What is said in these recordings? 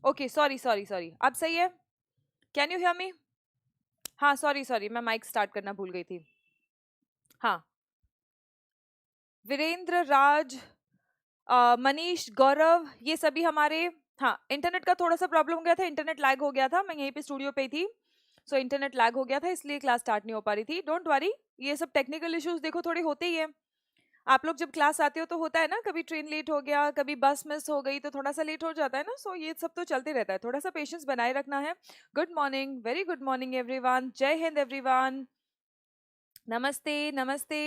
Okay, sorry sorry sorry, अब सही है? Can you hear me? हाँ, सॉरी सॉरी, मैं माइक स्टार्ट करना भूल गई थी। हाँ, वीरेंद्र, राज, मनीष, गौरव, ये सभी हमारे। हाँ, इंटरनेट का थोड़ा सा प्रॉब्लम हो गया था, इंटरनेट लैग हो गया था, मैं यहीं पे स्टूडियो पे ही थी। सो इंटरनेट लैग हो गया था, इसलिए क्लास स्टार्ट नहीं हो पा रही थी। डोंट वरी, ये सब टेक्निकल इश्यूज देखो थोड़े होते ही है। आप लोग जब क्लास आते हो तो होता है ना, कभी ट्रेन लेट हो गया, कभी बस मिस हो गई, तो थोड़ा सा लेट हो जाता है ना। सो ये सब तो चलते रहता है, थोड़ा सा पेशेंस बनाए रखना है। Good morning, very good morning everyone, Jai Hind everyone. नमस्ते नमस्ते।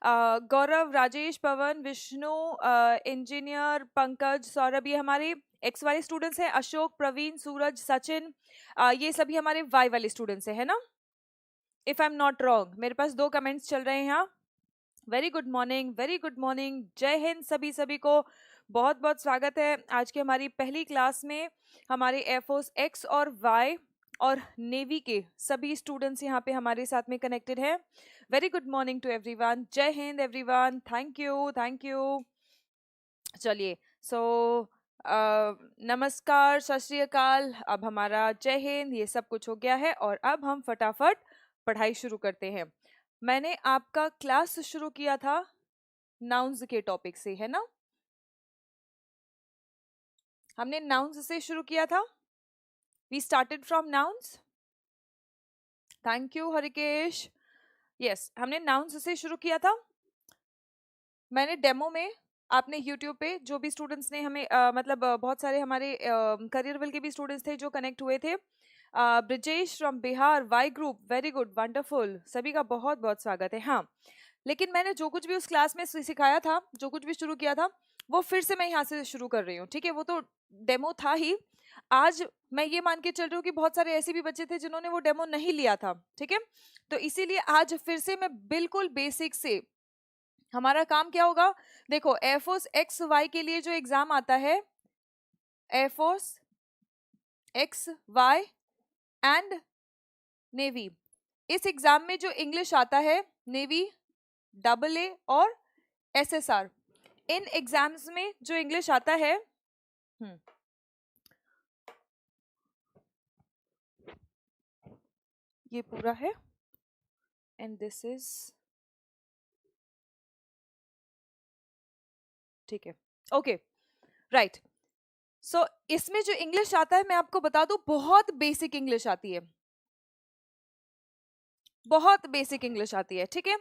गौरव, राजेश, पवन, विष्णु, इंजीनियर, पंकज, सौरभ, ये हमारे एक्स वाले स्टूडेंट्स हैं। अशोक, प्रवीण, सूरज, सचिन, ये सभी हमारे वाई वाले स्टूडेंट्स हैं, है ना? If I am not wrong, मेरे पास 2 कमेंट्स चल रहे हैं यहाँ। Very good morning, very good morning, जय हिंद सभी सभी को। बहुत बहुत स्वागत है आज की हमारी पहली क्लास में। हमारे एयरफोर्स एक्स और वाई और नेवी के सभी स्टूडेंट्स यहाँ पे हमारे साथ में कनेक्टेड हैं। Very good morning to everyone, Jai Hind everyone, thank you thank you. चलिए, सो नमस्कार, सत श्री अकाल, अब हमारा जय हिंद ये सब कुछ हो गया है और अब हम फटाफट पढ़ाई शुरू करते हैं। मैंने आपका क्लास शुरू किया था नाउन्स के टॉपिक से, है ना? हमने नाउन्स से शुरू किया था। We started from nouns. Thank you Harikesh. Yes, हमने नाउन्स से शुरू किया था। मैंने डेमो में, आपने यूट्यूब पे जो भी स्टूडेंट्स ने हमें बहुत सारे हमारे करियरविल के भी स्टूडेंट्स थे जो कनेक्ट हुए थे। Brijesh from Bihar, Y group, very good, wonderful, सभी का बहुत बहुत स्वागत है। हाँ, लेकिन मैंने जो कुछ भी उस क्लास में सिखाया था, जो कुछ भी शुरू किया था, वो फिर से मैं यहाँ से शुरू कर रही हूँ, ठीक है? वो तो डेमो था ही। आज मैं ये मान के चल रही हूँ कि बहुत सारे ऐसे भी बच्चे थे जिन्होंने वो डेमो नहीं लिया था, ठीक है? तो इसीलिए आज फिर से मैं बिल्कुल बेसिक से, हमारा काम क्या होगा? देखो, एयरफोर्स एक्स वाई के लिए जो एग्जाम आता है, air force X Y and navy, इस एग्जाम में जो इंग्लिश आता है, नेवी, डबल ए और एसएसआर, इन एग्जाम्स में जो इंग्लिश आता है, ये पूरा है एंड दिस इज, ठीक है, ओके, राइट। सो इसमें जो इंग्लिश आता है, मैं आपको बता दूं, बहुत बेसिक इंग्लिश आती है, बहुत बेसिक इंग्लिश आती है, ठीक है?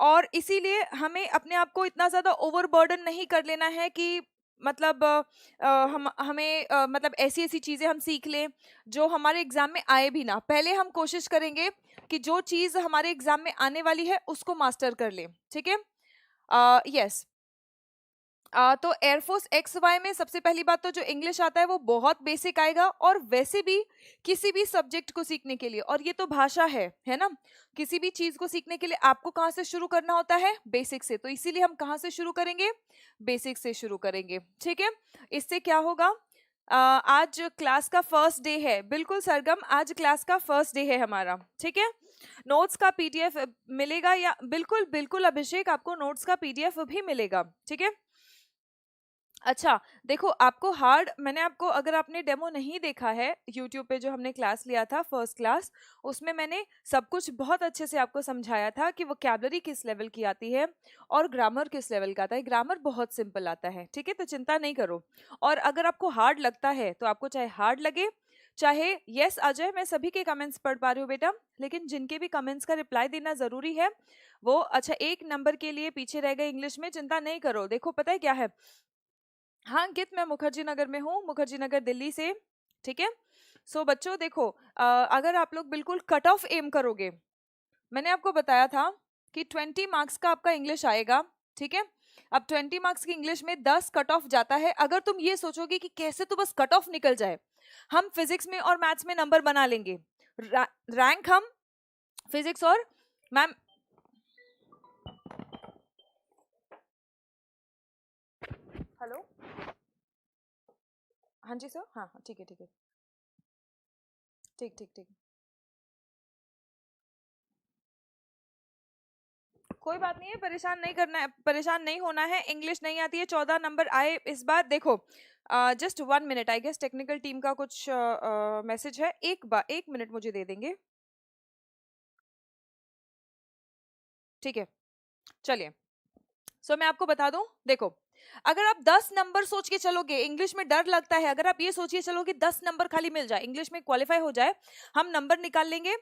और इसीलिए हमें अपने आप को इतना ज्यादा ओवरबर्डन नहीं कर लेना है कि मतलब हम हमें मतलब ऐसी ऐसी चीजें हम सीख लें जो हमारे एग्जाम में आए भी ना। पहले हम कोशिश करेंगे कि जो चीज हमारे एग्जाम में आने वाली है उसको मास्टर कर लें, ठीक है? यस। तो एयरफोर्स एक्स वाई में सबसे पहली बात तो जो इंग्लिश आता है वो बहुत बेसिक आएगा, और वैसे भी किसी भी सब्जेक्ट को सीखने के लिए, और ये तो भाषा है ना, किसी भी चीज को सीखने के लिए आपको कहाँ से शुरू करना होता है? बेसिक से। तो इसीलिए हम कहाँ से शुरू करेंगे? बेसिक से शुरू करेंगे, ठीक है? इससे क्या होगा? आज क्लास का फर्स्ट डे है, बिल्कुल सरगम, आज क्लास का फर्स्ट डे है हमारा, ठीक है? नोट्स का पीडीएफ मिलेगा, या बिल्कुल बिल्कुल अभिषेक, आपको नोट्स का पीडीएफ भी मिलेगा, ठीक है? अच्छा, देखो, आपको हार्ड, मैंने आपको, अगर आपने डेमो नहीं देखा है यूट्यूब पे जो हमने क्लास लिया था फर्स्ट क्लास, उसमें मैंने सब कुछ बहुत अच्छे से आपको समझाया था कि वोकैबुलरी किस लेवल की आती है और ग्रामर किस लेवल का आता है। ग्रामर बहुत सिंपल आता है, ठीक है? तो चिंता नहीं करो। और अगर आपको हार्ड लगता है तो आपको चाहे हार्ड लगे, चाहे, यस अजय, मैं सभी के कमेंट्स पढ़ पा रही हूँ बेटा, लेकिन जिनके भी कमेंट्स का रिप्लाई देना जरूरी है वो, अच्छा, 1 नंबर के लिए पीछे रह गए इंग्लिश में, चिंता नहीं करो। देखो, पता है क्या है? हाँ अंकित, मैं मुखर्जी नगर में हूँ, मुखर्जी नगर दिल्ली से, ठीक है? सो बच्चों देखो, अगर आप लोग बिल्कुल कट ऑफ एम करोगे, मैंने आपको बताया था कि 20 मार्क्स का आपका इंग्लिश आएगा, ठीक है? अब 20 मार्क्स की इंग्लिश में 10 कट ऑफ जाता है। अगर तुम ये सोचोगे कि कैसे तो बस कट ऑफ निकल जाए, हम फिजिक्स में और मैथ्स में नंबर बना लेंगे, रैंक हम फिजिक्स और मैम, हेलो, हाँ जी सर, हाँ हाँ, ठीक है ठीक है, ठीक ठीक ठीक, कोई बात नहीं है, परेशान नहीं करना है, परेशान नहीं होना है। इंग्लिश नहीं आती है, 14 नंबर आए इस बार। देखो just 1 minute, I guess technical team का कुछ मैसेज है, 1 मिनट मुझे दे देंगे, ठीक है? चलिए, सो मैं आपको बता दूं, देखो अगर आप 10 नंबर सोच के चलोगे, इंग्लिश में डर लगता है, अगर आप ये सोचिए चलो कि 10 नंबर खाली मिल जाए, इंग्लिश में क्वालिफाई हो जाए, हम नंबर निकाल लेंगे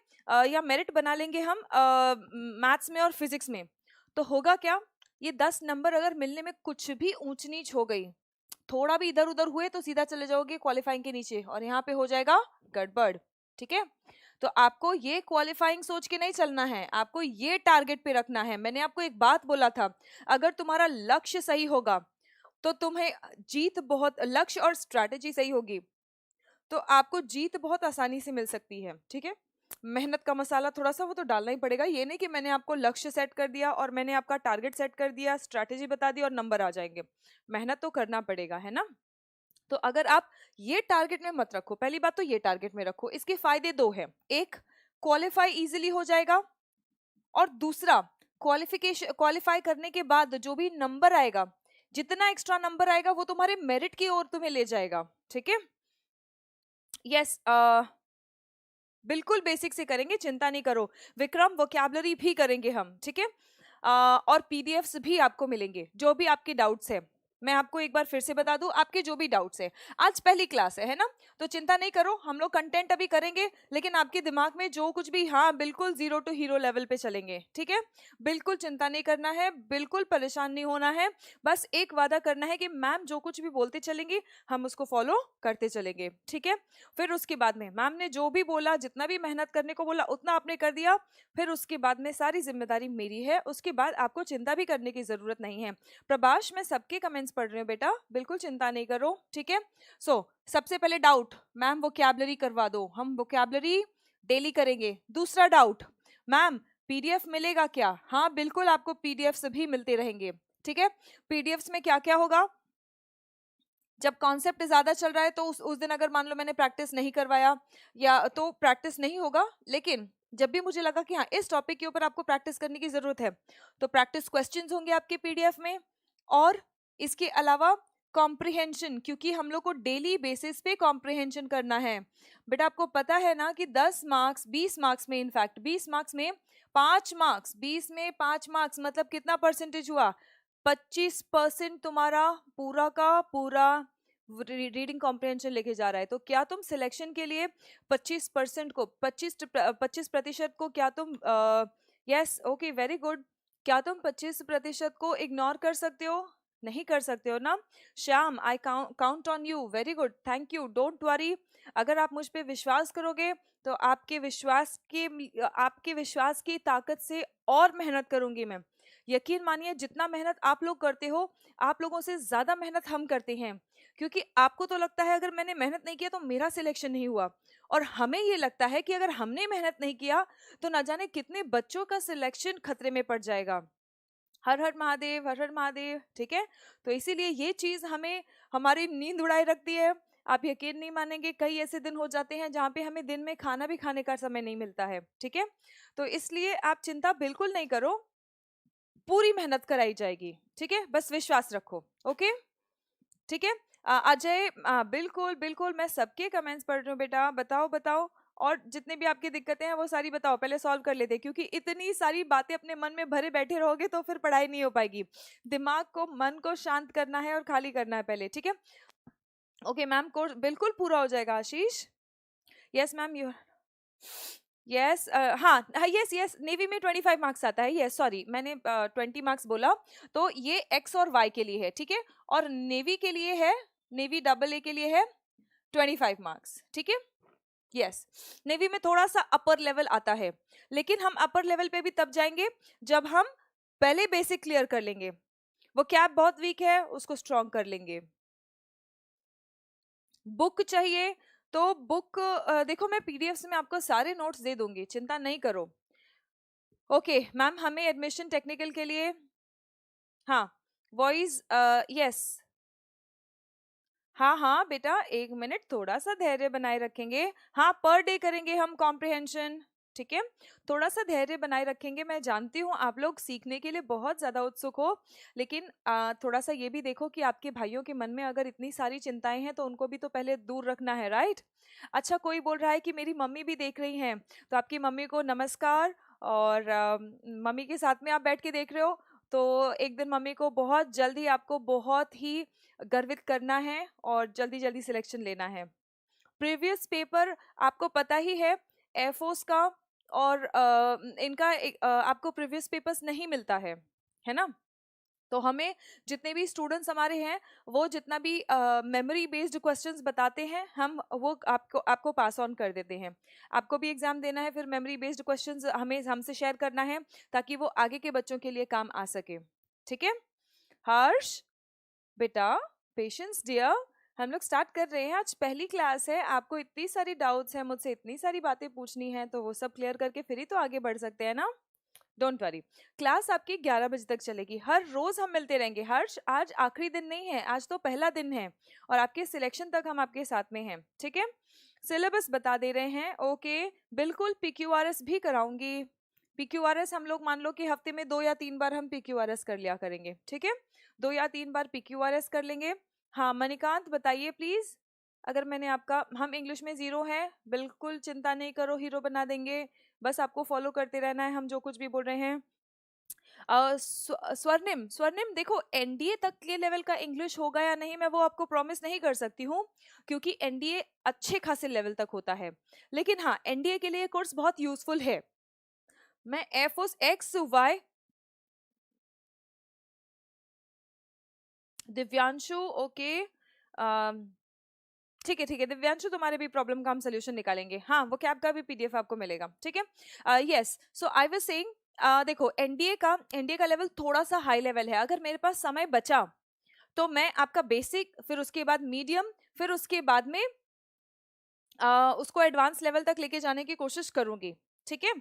या मेरिट बना लेंगे हम मैथ्स में और फिजिक्स में, तो होगा क्या, ये 10 नंबर अगर मिलने में कुछ भी ऊंच नीच हो गई, थोड़ा भी इधर उधर हुए, तो सीधा चले जाओगे क्वालिफाइंग के नीचे और यहाँ पे हो जाएगा गड़बड़, ठीक है? तो आपको ये क्वालिफाइंग सोच के नहीं चलना है, आपको ये टारगेट पे रखना है। मैंने आपको एक बात बोला था, अगर तुम्हारा लक्ष्य सही होगा तो तुम्हें जीत बहुत, लक्ष्य और स्ट्रैटेजी सही होगी तो आपको जीत बहुत आसानी से मिल सकती है, ठीक है? मेहनत का मसाला थोड़ा सा वो तो डालना ही पड़ेगा, ये नहीं कि मैंने आपको लक्ष्य सेट कर दिया और मैंने आपका टारगेट सेट कर दिया, स्ट्रैटेजी बता दी और नंबर आ जाएंगे। मेहनत तो करना पड़ेगा, है ना? तो अगर आप ये टारगेट में मत रखो, पहली बात तो ये टारगेट में रखो, इसके फायदे दो हैं, एक क्वालिफाई इजीली हो जाएगा और दूसरा क्वालिफाई करने के बाद जो भी नंबर आएगा, जितना एक्स्ट्रा नंबर आएगा वो तुम्हारे मेरिट की ओर तुम्हें ले जाएगा, ठीक है? यस, बिल्कुल बेसिक से करेंगे, चिंता नहीं करो विक्रम, वोकैबुलरी भी करेंगे हम, ठीक है? और पीडीएफ्स भी आपको मिलेंगे, जो भी आपके डाउट्स है। मैं आपको एक बार फिर से बता दूं, आपके जो भी डाउट्स है, आज पहली क्लास है ना, तो चिंता नहीं करो, हम लोग कंटेंट अभी करेंगे, लेकिन आपके दिमाग में जो कुछ भी, हाँ बिल्कुल 0 टू हीरो लेवल पे चलेंगे, ठीक है? बिल्कुल चिंता नहीं करना है, बिल्कुल परेशान नहीं होना है, बस एक वादा करना है कि मैम जो कुछ भी बोलते चलेंगे हम उसको फॉलो करते चलेंगे, ठीक है? फिर उसके बाद में मैम ने जो भी बोला, जितना भी मेहनत करने को बोला उतना आपने कर दिया, फिर उसके बाद में सारी जिम्मेदारी मेरी है, उसके बाद आपको चिंता भी करने की जरूरत नहीं है। प्रभाष, मैं सबके कमेंट्स पढ़ रही हूँ बेटा, बिल्कुल चिंता नहीं करो, ठीक है? सबसे पहले डाउट, मैम वोकैबुलरी करवा दो, हम वोकैबुलरी डेली करेंगे। दूसरा डाउट, मैम पीडीएफ मिलेगा क्या? हाँ बिल्कुल, आपको पीडीएफ भी मिलते रहेंगे, ठीक है? पीडीएफ में क्या क्या होगा, जब कॉन्सेप्ट ज्यादा चल रहा है तो उस दिन अगर मान लो मैंने प्रैक्टिस नहीं करवाया या तो प्रैक्टिस नहीं होगा, लेकिन जब भी मुझे लगा कि हाँ इस टॉपिक के ऊपर आपको प्रैक्टिस करने की जरूरत है, तो प्रैक्टिस क्वेश्चंस होंगे आपके पीडीएफ में। और इसके अलावा कॉम्प्रिहेंशन, क्योंकि हम लोग को डेली बेसिस पे कॉम्प्रिहेंशन करना है बेटा, आपको पता है ना कि 10 मार्क्स 20 मार्क्स में, इनफैक्ट 20 मार्क्स में 5 मार्क्स, 20 में 5 मार्क्स मतलब कितना परसेंटेज हुआ, 25% तुम्हारा पूरा का पूरा रीडिंग कॉम्प्रिहेंशन लेके जा रहा है। तो क्या तुम सिलेक्शन के लिए 25% को 25% को क्या तुम, यस ओके वेरी गुड, क्या तुम 25% को इग्नोर कर सकते हो? नहीं कर सकते हो ना? Shyam, I count on you, very good, thank you, don't worry. अगर आप मुझ पे विश्वास करोगे तो आपके विश्वास की ताकत से और मेहनत करूंगी मैं। यकीन मानिए, जितना मेहनत आप लोग करते हो, आप लोगों से ज्यादा मेहनत हम करते हैं, क्योंकि आपको तो लगता है अगर मैंने मेहनत नहीं किया तो मेरा सिलेक्शन नहीं हुआ, और हमें ये लगता है कि अगर हमने मेहनत नहीं किया तो ना जाने कितने बच्चों का सिलेक्शन खतरे में पड़ जाएगा। हर हर महादेव, हर हर महादेव, ठीक है? तो इसीलिए ये चीज हमें हमारी नींद उड़ाए रखती है। आप यकीन नहीं मानेंगे, कई ऐसे दिन हो जाते हैं जहाँ पे हमें दिन में खाना भी खाने का समय नहीं मिलता है, ठीक है? तो इसलिए आप चिंता बिल्कुल नहीं करो, पूरी मेहनत कराई जाएगी, ठीक है? बस विश्वास रखो, ओके? ठीक है? अजय, बिल्कुल बिल्कुल, मैं सबके कमेंट्स पढ़ रही हूँ बेटा, बताओ बताओ, और जितनी भी आपकी दिक्कतें हैं वो सारी बताओ, पहले सॉल्व कर लेते हैं, क्योंकि इतनी सारी बातें अपने मन में भरे बैठे रहोगे तो फिर पढ़ाई नहीं हो पाएगी। दिमाग को, मन को शांत करना है और खाली करना है पहले, ठीक है? ओके मैम, कोर्स बिल्कुल पूरा हो जाएगा आशीष। यस मैम, यू, यस, हाँ यस यस, नेवी में 25 मार्क्स आता है, यस सॉरी मैंने 20 मार्क्स बोला, तो ये एक्स और वाई के लिए है, ठीक है? और नेवी के लिए है, नेवी AA के लिए है 25 मार्क्स, ठीक है? यस, नेवी में थोड़ा सा अपर लेवल आता है, लेकिन हम अपर लेवल पे भी तब जाएंगे जब हम पहले बेसिक क्लियर कर लेंगे। वो कैप बहुत वीक है, उसको स्ट्रॉन्ग कर लेंगे। बुक चाहिए तो बुक, देखो मैं पीडीएफ में आपको सारे नोट्स दे दूंगी, चिंता नहीं करो। ओके मैम, हमें एडमिशन टेक्निकल के लिए, हाँ वॉइस, यस, हाँ हाँ बेटा 1 मिनट, थोड़ा सा धैर्य बनाए रखेंगे। हाँ पर डे करेंगे हम कॉम्प्रिहेंशन, ठीक है, थोड़ा सा धैर्य बनाए रखेंगे। मैं जानती हूँ आप लोग सीखने के लिए बहुत ज़्यादा उत्सुक हो, लेकिन थोड़ा सा ये भी देखो कि आपके भाइयों के मन में अगर इतनी सारी चिंताएं हैं तो उनको भी तो पहले दूर रखना है, राइट। अच्छा, कोई बोल रहा है कि मेरी मम्मी भी देख रही हैं, तो आपकी मम्मी को नमस्कार। और मम्मी के साथ में आप बैठ के देख रहे हो, तो एक दिन मम्मी को बहुत जल्दी, आपको बहुत ही गर्वित करना है और जल्दी जल्दी सिलेक्शन लेना है। प्रीवियस पेपर आपको पता ही है, एयरफोर्स का, और इनका आपको प्रीवियस पेपर्स नहीं मिलता है ना। तो हमें जितने भी स्टूडेंट्स हमारे हैं, वो जितना भी मेमोरी बेस्ड क्वेश्चंस बताते हैं, हम वो आपको आपको पास ऑन कर देते हैं। आपको भी एग्जाम देना है, फिर मेमोरी बेस्ड क्वेश्चंस हमें हमसे शेयर करना है, ताकि वो आगे के बच्चों के लिए काम आ सके। ठीक है हर्ष बेटा, पेशेंस डियर, हम लोग स्टार्ट कर रहे हैं। आज पहली क्लास है, आपको इतनी सारी डाउट्स हैं, मुझसे इतनी सारी बातें पूछनी है, तो वो सब क्लियर करके फिर ही तो आगे बढ़ सकते हैं ना। डोंट वरी, क्लास आपकी 11 बजे तक चलेगी। हर रोज हम मिलते रहेंगे। हर्ष, आज आखिरी दिन नहीं है, आज तो पहला दिन है, और आपके सिलेक्शन तक हम आपके साथ में हैं। ठीक है, सिलेबस बता दे रहे हैं। ओके, बिल्कुल PQRS भी कराऊंगी। PQRS हम लोग मान लो कि हफ्ते में 2 या 3 बार हम PQRS कर लिया करेंगे। ठीक है, 2 या 3 बार PQRS कर लेंगे। हाँ मणिकांत बताइए प्लीज। अगर मैंने आपका, हम इंग्लिश में 0 है, बिल्कुल चिंता नहीं करो, हीरो बना देंगे। बस आपको फॉलो करते रहना है हम जो कुछ भी बोल रहे हैं। स्वर्णिम, स्वर्णिम देखो, एनडीए तक के लेवल का इंग्लिश होगा या नहीं, मैं वो आपको प्रॉमिस नहीं कर सकती हूँ, क्योंकि एनडीए अच्छे खासे लेवल तक होता है। लेकिन हाँ, एनडीए के लिए कोर्स बहुत यूजफुल है। मैं एयरफोर्स XY, दिव्यांशु, ओके, ठीक है दिव्यांशु, तुम्हारे भी प्रॉब्लम का हम सोल्यूशन निकालेंगे। हाँ, वो कैब का भी PDF आपको मिलेगा। ठीक है, yes, so I was saying, देखो एनडीए का लेवल थोड़ा सा हाई लेवल है। अगर मेरे पास समय बचा तो मैं आपका बेसिक, फिर उसके बाद मीडियम, फिर उसके बाद में उसको एडवांस लेवल तक लेके जाने की कोशिश करूंगी। ठीक है,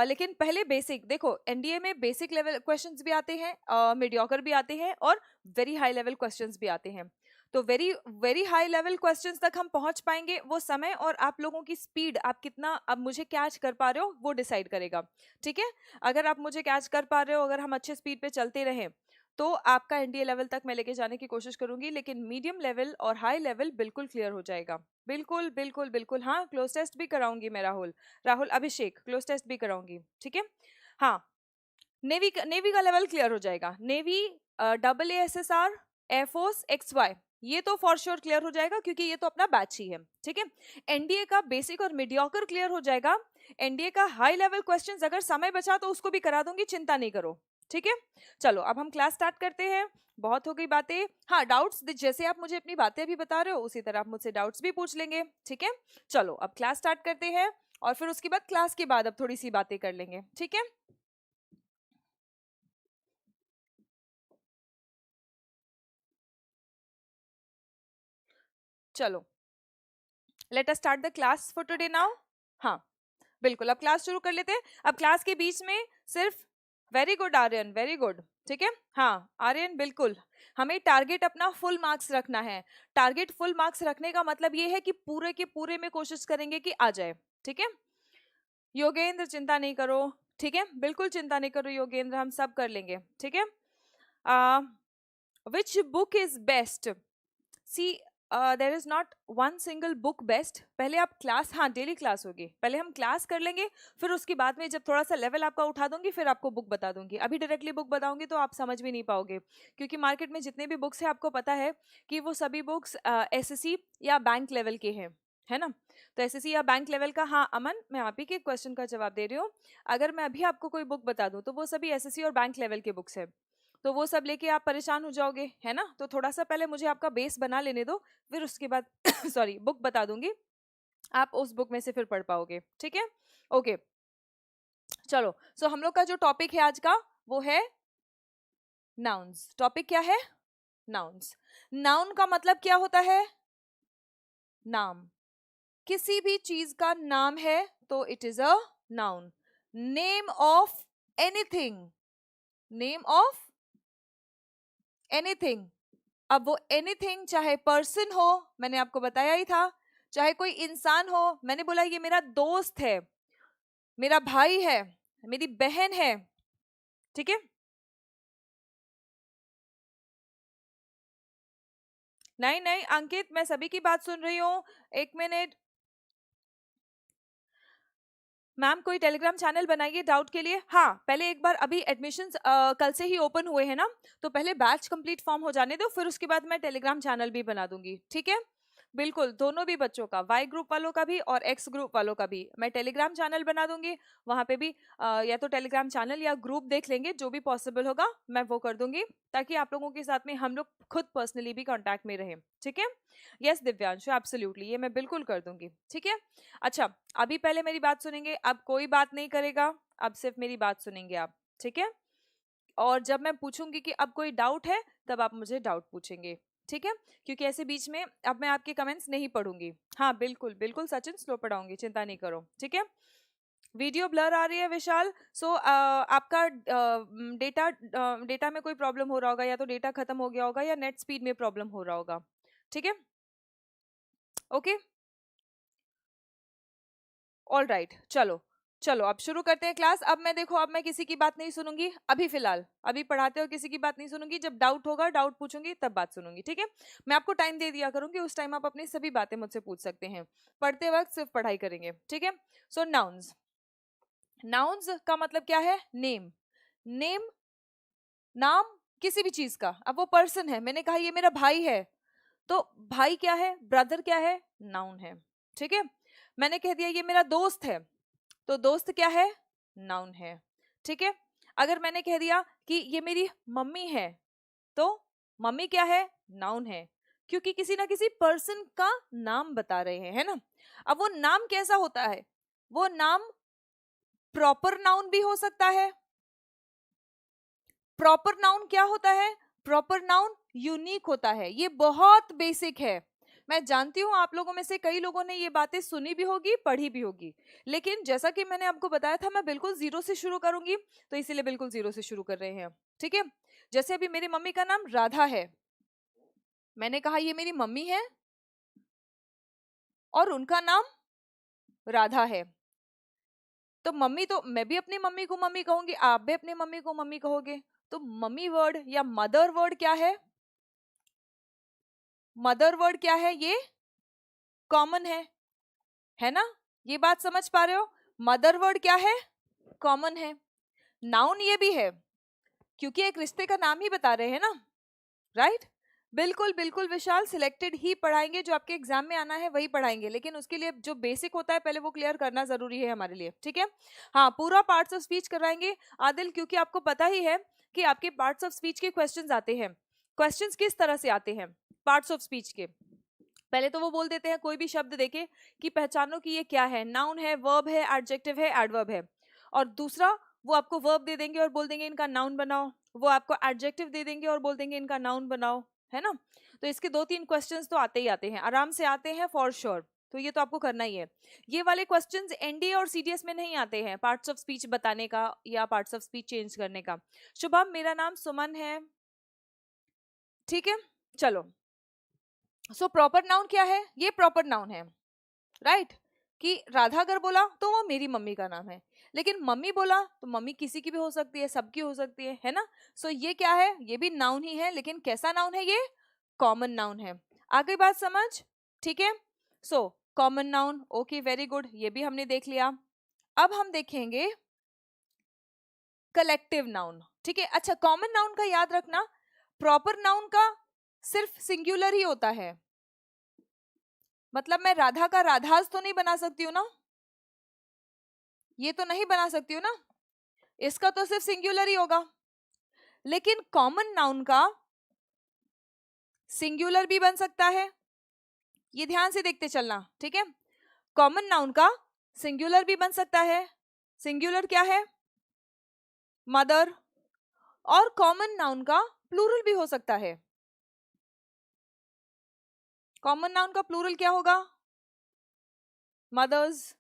लेकिन पहले बेसिक देखो, एनडीए में बेसिक लेवल क्वेश्चंस भी आते हैं, मीडियोकर भी आते हैं, और वेरी हाई लेवल क्वेश्चंस भी आते हैं। तो very very high level questions तक हम पहुंच पाएंगे, वो समय और आप लोगों की स्पीड, आप कितना अब मुझे कैच कर पा रहे हो, वो डिसाइड करेगा। ठीक है, अगर आप मुझे कैच कर पा रहे हो, अगर हम अच्छे स्पीड पे चलते रहें, तो आपका एनडीए लेवल तक मैं लेके जाने की कोशिश करूंगी। लेकिन मीडियम लेवल और हाई लेवल बिल्कुल क्लियर हो जाएगा। बिल्कुल बिल्कुल बिल्कुल, हाँ क्लोज टेस्ट भी कराऊंगी मैं। राहुल, राहुल अभिषेक, क्लोज टेस्ट भी कराऊंगी। ठीक है, हाँ, नेवी का लेवल क्लियर हो जाएगा। नेवी, AASSR, एयरफोर्स XY, ये तो फॉर श्योर क्लियर हो जाएगा, क्योंकि ये तो अपना बैच ही है। ठीक है, एनडीए का बेसिक और मीडियोकर क्लियर हो जाएगा। एनडीए का हाई लेवल क्वेश्चंस अगर समय बचा तो उसको भी करा दूंगी, चिंता नहीं करो। ठीक है, चलो अब हम क्लास स्टार्ट करते हैं। बहुत हो गई बातें। हाँ, डाउट्स जैसे आप मुझे अपनी बातें अभी बता रहे हो, उसी तरह आप मुझसे डाउट्स भी पूछ लेंगे। ठीक है, चलो अब क्लास स्टार्ट करते हैं, और फिर उसके बाद क्लास के बाद अब थोड़ी सी बातें कर लेंगे। ठीक है, चलो let us start the class for today now. हाँ बिल्कुल, अब क्लास शुरू कर लेते हैं। अब क्लास के बीच में सिर्फ, very good Aryan, very good. ठीक है, हाँ आर्यन, बिल्कुल हमें टारगेट अपना फुल मार्क्स रखना है। टारगेट फुल मार्क्स रखने का मतलब ये है कि पूरे के पूरे में कोशिश करेंगे कि आ जाए। ठीक है, योगेंद्र चिंता नहीं करो। ठीक है, बिल्कुल चिंता नहीं करो योगेंद्र, हम सब कर लेंगे। ठीक है, which book is best? See, there is not one single book best. पहले आप क्लास, हाँ डेली क्लास होगी, पहले हम क्लास कर लेंगे, फिर उसके बाद में जब थोड़ा सा लेवल आपका उठा दूंगी, फिर आपको बुक बता दूंगी। अभी डायरेक्टली बुक बताऊंगी तो आप समझ भी नहीं पाओगे, क्योंकि मार्केट में जितने भी बुक्स हैं आपको पता है कि वो सभी बुक्स SSC या बैंक लेवल के हैं, है ना। तो SSC या बैंक लेवल का, हाँ अमन, मैं आप ही के क्वेश्चन का जवाब दे रही हूँ। अगर मैं अभी आपको कोई बुक बता दूं तो वो सभी SSC और बैंक लेवल के बुक्स है, तो वो सब लेके आप परेशान हो जाओगे, है ना। तो थोड़ा सा पहले मुझे आपका बेस बना लेने दो, फिर उसके बाद सॉरी बुक बता दूंगी, आप उस बुक में से फिर पढ़ पाओगे। ठीक है, ओके, चलो। सो हम लोग का जो टॉपिक है आज का, वो है नाउन्स। टॉपिक क्या है? नाउन्स। नाउन का मतलब क्या होता है? नाम। किसी भी चीज का नाम है तो it is a noun. Name of anything, name of anything. अब वो एनीथिंग चाहे पर्सन हो, मैंने आपको बताया ही था, चाहे कोई इंसान हो, मैंने बोला ये मेरा दोस्त है, मेरा भाई है, मेरी बहन है, ठीक है। नहीं नहीं अंकित, मैं सभी की बात सुन रही हूँ। एक मिनट मैम, कोई टेलीग्राम चैनल बनाइए डाउट के लिए। हाँ, पहले एक बार, अभी एडमिशन्स कल से ही ओपन हुए हैं ना, तो पहले बैच कंप्लीट फॉर्म हो जाने दो, फिर उसके बाद मैं टेलीग्राम चैनल भी बना दूंगी, ठीक है। बिल्कुल, दोनों भी बच्चों का, वाई ग्रुप वालों का भी और एक्स ग्रुप वालों का भी मैं टेलीग्राम चैनल बना दूंगी। वहां पे भी या तो टेलीग्राम चैनल या ग्रुप देख लेंगे, जो भी पॉसिबल होगा मैं वो कर दूंगी, ताकि आप लोगों के साथ में हम लोग खुद पर्सनली भी कांटेक्ट में रहें, ठीक है। यस दिव्यांशु, एब्सोल्युटली, ये मैं बिल्कुल कर दूंगी, ठीक है। अच्छा, अभी पहले मेरी बात सुनेंगे, अब कोई बात नहीं करेगा, अब सिर्फ मेरी बात सुनेंगे आप, ठीक है। और जब मैं पूछूंगी कि अब कोई डाउट है, तब आप मुझे डाउट पूछेंगे, ठीक है। क्योंकि ऐसे बीच में अब मैं आपके कमेंट्स नहीं पढ़ूंगी। हाँ बिल्कुल बिल्कुल सचिन, स्लो पढ़ाऊंगी, चिंता नहीं करो, ठीक है। वीडियो ब्लर आ रही है विशाल, सो आपका डेटा डेटा में कोई प्रॉब्लम हो रहा होगा, या तो डेटा खत्म हो गया होगा, या नेट स्पीड में प्रॉब्लम हो रहा होगा, ठीक है। ओके, ऑल राइट, चलो चलो अब शुरू करते हैं क्लास। अब मैं देखो, अब मैं किसी की बात नहीं सुनूंगी अभी, फिलहाल अभी पढ़ाते हो किसी की बात नहीं सुनूंगी, जब डाउट होगा, डाउट पूछूंगी तब बात सुनूंगी, ठीक है। मैं आपको टाइम दे दिया करूंगी, उस टाइम आप अपनी सभी बातें मुझसे पूछ सकते हैं। पढ़ते वक्त सिर्फ पढ़ाई करेंगे, ठीक है। सो नाउन्स, नाउन्स का मतलब क्या है? नेम। नेम, नाम किसी भी चीज का। अब वो पर्सन है, मैंने कहा ये मेरा भाई है, तो भाई क्या है? ब्रदर क्या है? नाउन है, ठीक है। मैंने कह दिया ये मेरा दोस्त है, तो दोस्त क्या है? नाउन है, ठीक है। अगर मैंने कह दिया कि ये मेरी मम्मी है, तो मम्मी क्या है? नाउन है, क्योंकि किसी ना किसी पर्सन का नाम बता रहे हैं, है ना। अब वो नाम कैसा होता है? वो नाम प्रॉपर नाउन भी हो सकता है। प्रॉपर नाउन क्या होता है? प्रॉपर नाउन यूनिक होता है। ये बहुत बेसिक है। मैं जानती हूँ आप लोगों में से कई लोगों ने ये बातें सुनी भी होगी, पढ़ी भी होगी, लेकिन जैसा कि मैंने आपको बताया था, मैं बिल्कुल जीरो से शुरू करूंगी, तो इसीलिए बिल्कुल जीरो से शुरू कर रहे हैं, ठीक है। जैसे अभी मेरी मम्मी का नाम राधा है, मैंने कहा ये मेरी मम्मी है और उनका नाम राधा है, तो मम्मी, तो मैं भी अपनी मम्मी को मम्मी कहूंगी, आप भी अपनी मम्मी को मम्मी कहोगे, तो मम्मी वर्ड या मदर वर्ड क्या है? मदर वर्ड क्या है? ये कॉमन है ना। ये बात समझ पा रहे हो? मदर वर्ड क्या है? कॉमन है। नाउन ये भी है, क्योंकि एक रिश्ते का नाम ही बता रहे हैं ना, राइट। बिल्कुल बिल्कुल विशाल, सिलेक्टेड ही पढ़ाएंगे, जो आपके एग्जाम में आना है वही पढ़ाएंगे, लेकिन उसके लिए जो बेसिक होता है पहले वो क्लियर करना जरूरी है हमारे लिए, ठीक है। हाँ, पूरा पार्ट्स ऑफ स्पीच करवाएंगे आदिल, क्योंकि आपको पता ही है कि आपके पार्ट्स ऑफ स्पीच के क्वेश्चंस आते हैं। क्वेश्चंस किस तरह से आते हैं पार्ट्स ऑफ स्पीच के? पहले तो वो बोल देते हैं कोई भी शब्द देके कि पहचानो कि ये क्या है, नाउन है, वर्ब है, एडजेक्टिव है, एडवर्ब है। और दूसरा, वो आपको वर्ब दे देंगे और बोल देंगे इनका नाउन बनाओ, वो आपको एडजेक्टिव दे देंगे और बोल देंगे इनका नाउन बनाओ, है ना। तो इसके 2-3 क्वेश्चंस तो आते ही आते हैं, आराम से आते हैं फॉर श्योर, तो ये तो आपको करना ही है। ये वाले क्वेश्चंस एनडीए और सीडीएस में नहीं आते हैं, पार्ट्स ऑफ स्पीच बताने का या पार्ट्स ऑफ स्पीच चेंज करने का। शुभम, मेरा नाम सुमन है, ठीक है। चलो, सो प्रॉपर नाउन क्या है? ये प्रॉपर नाउन है, राइट। कि राधा अगर बोला तो वो मेरी मम्मी का नाम है, लेकिन मम्मी बोला तो मम्मी किसी की भी हो सकती है, सबकी हो सकती है ना। सो ये क्या है? ये भी नाउन ही है, लेकिन कैसा नाउन है? ये कॉमन नाउन है। आ गई बात समझ? ठीक है। So common noun, okay, very good, ये भी हमने देख लिया। अब हम देखेंगे कलेक्टिव नाउन, ठीक है। अच्छा, कॉमन नाउन का याद रखना, प्रॉपर नाउन का सिर्फ सिंगुलर ही होता है। मतलब मैं राधा का राधाज तो नहीं बना सकती हूँ ना, ये तो नहीं बना सकती हूँ ना, इसका तो सिर्फ सिंगुलर ही होगा। लेकिन कॉमन नाउन का सिंगुलर भी बन सकता है, ये ध्यान से देखते चलना, ठीक है। कॉमन नाउन का सिंगुलर भी बन सकता है, सिंगुलर क्या है? मदर। और कॉमन नाउन का प्लूरल भी हो सकता है। कॉमन नाउन का प्लूरल क्या होगा? मदर्स,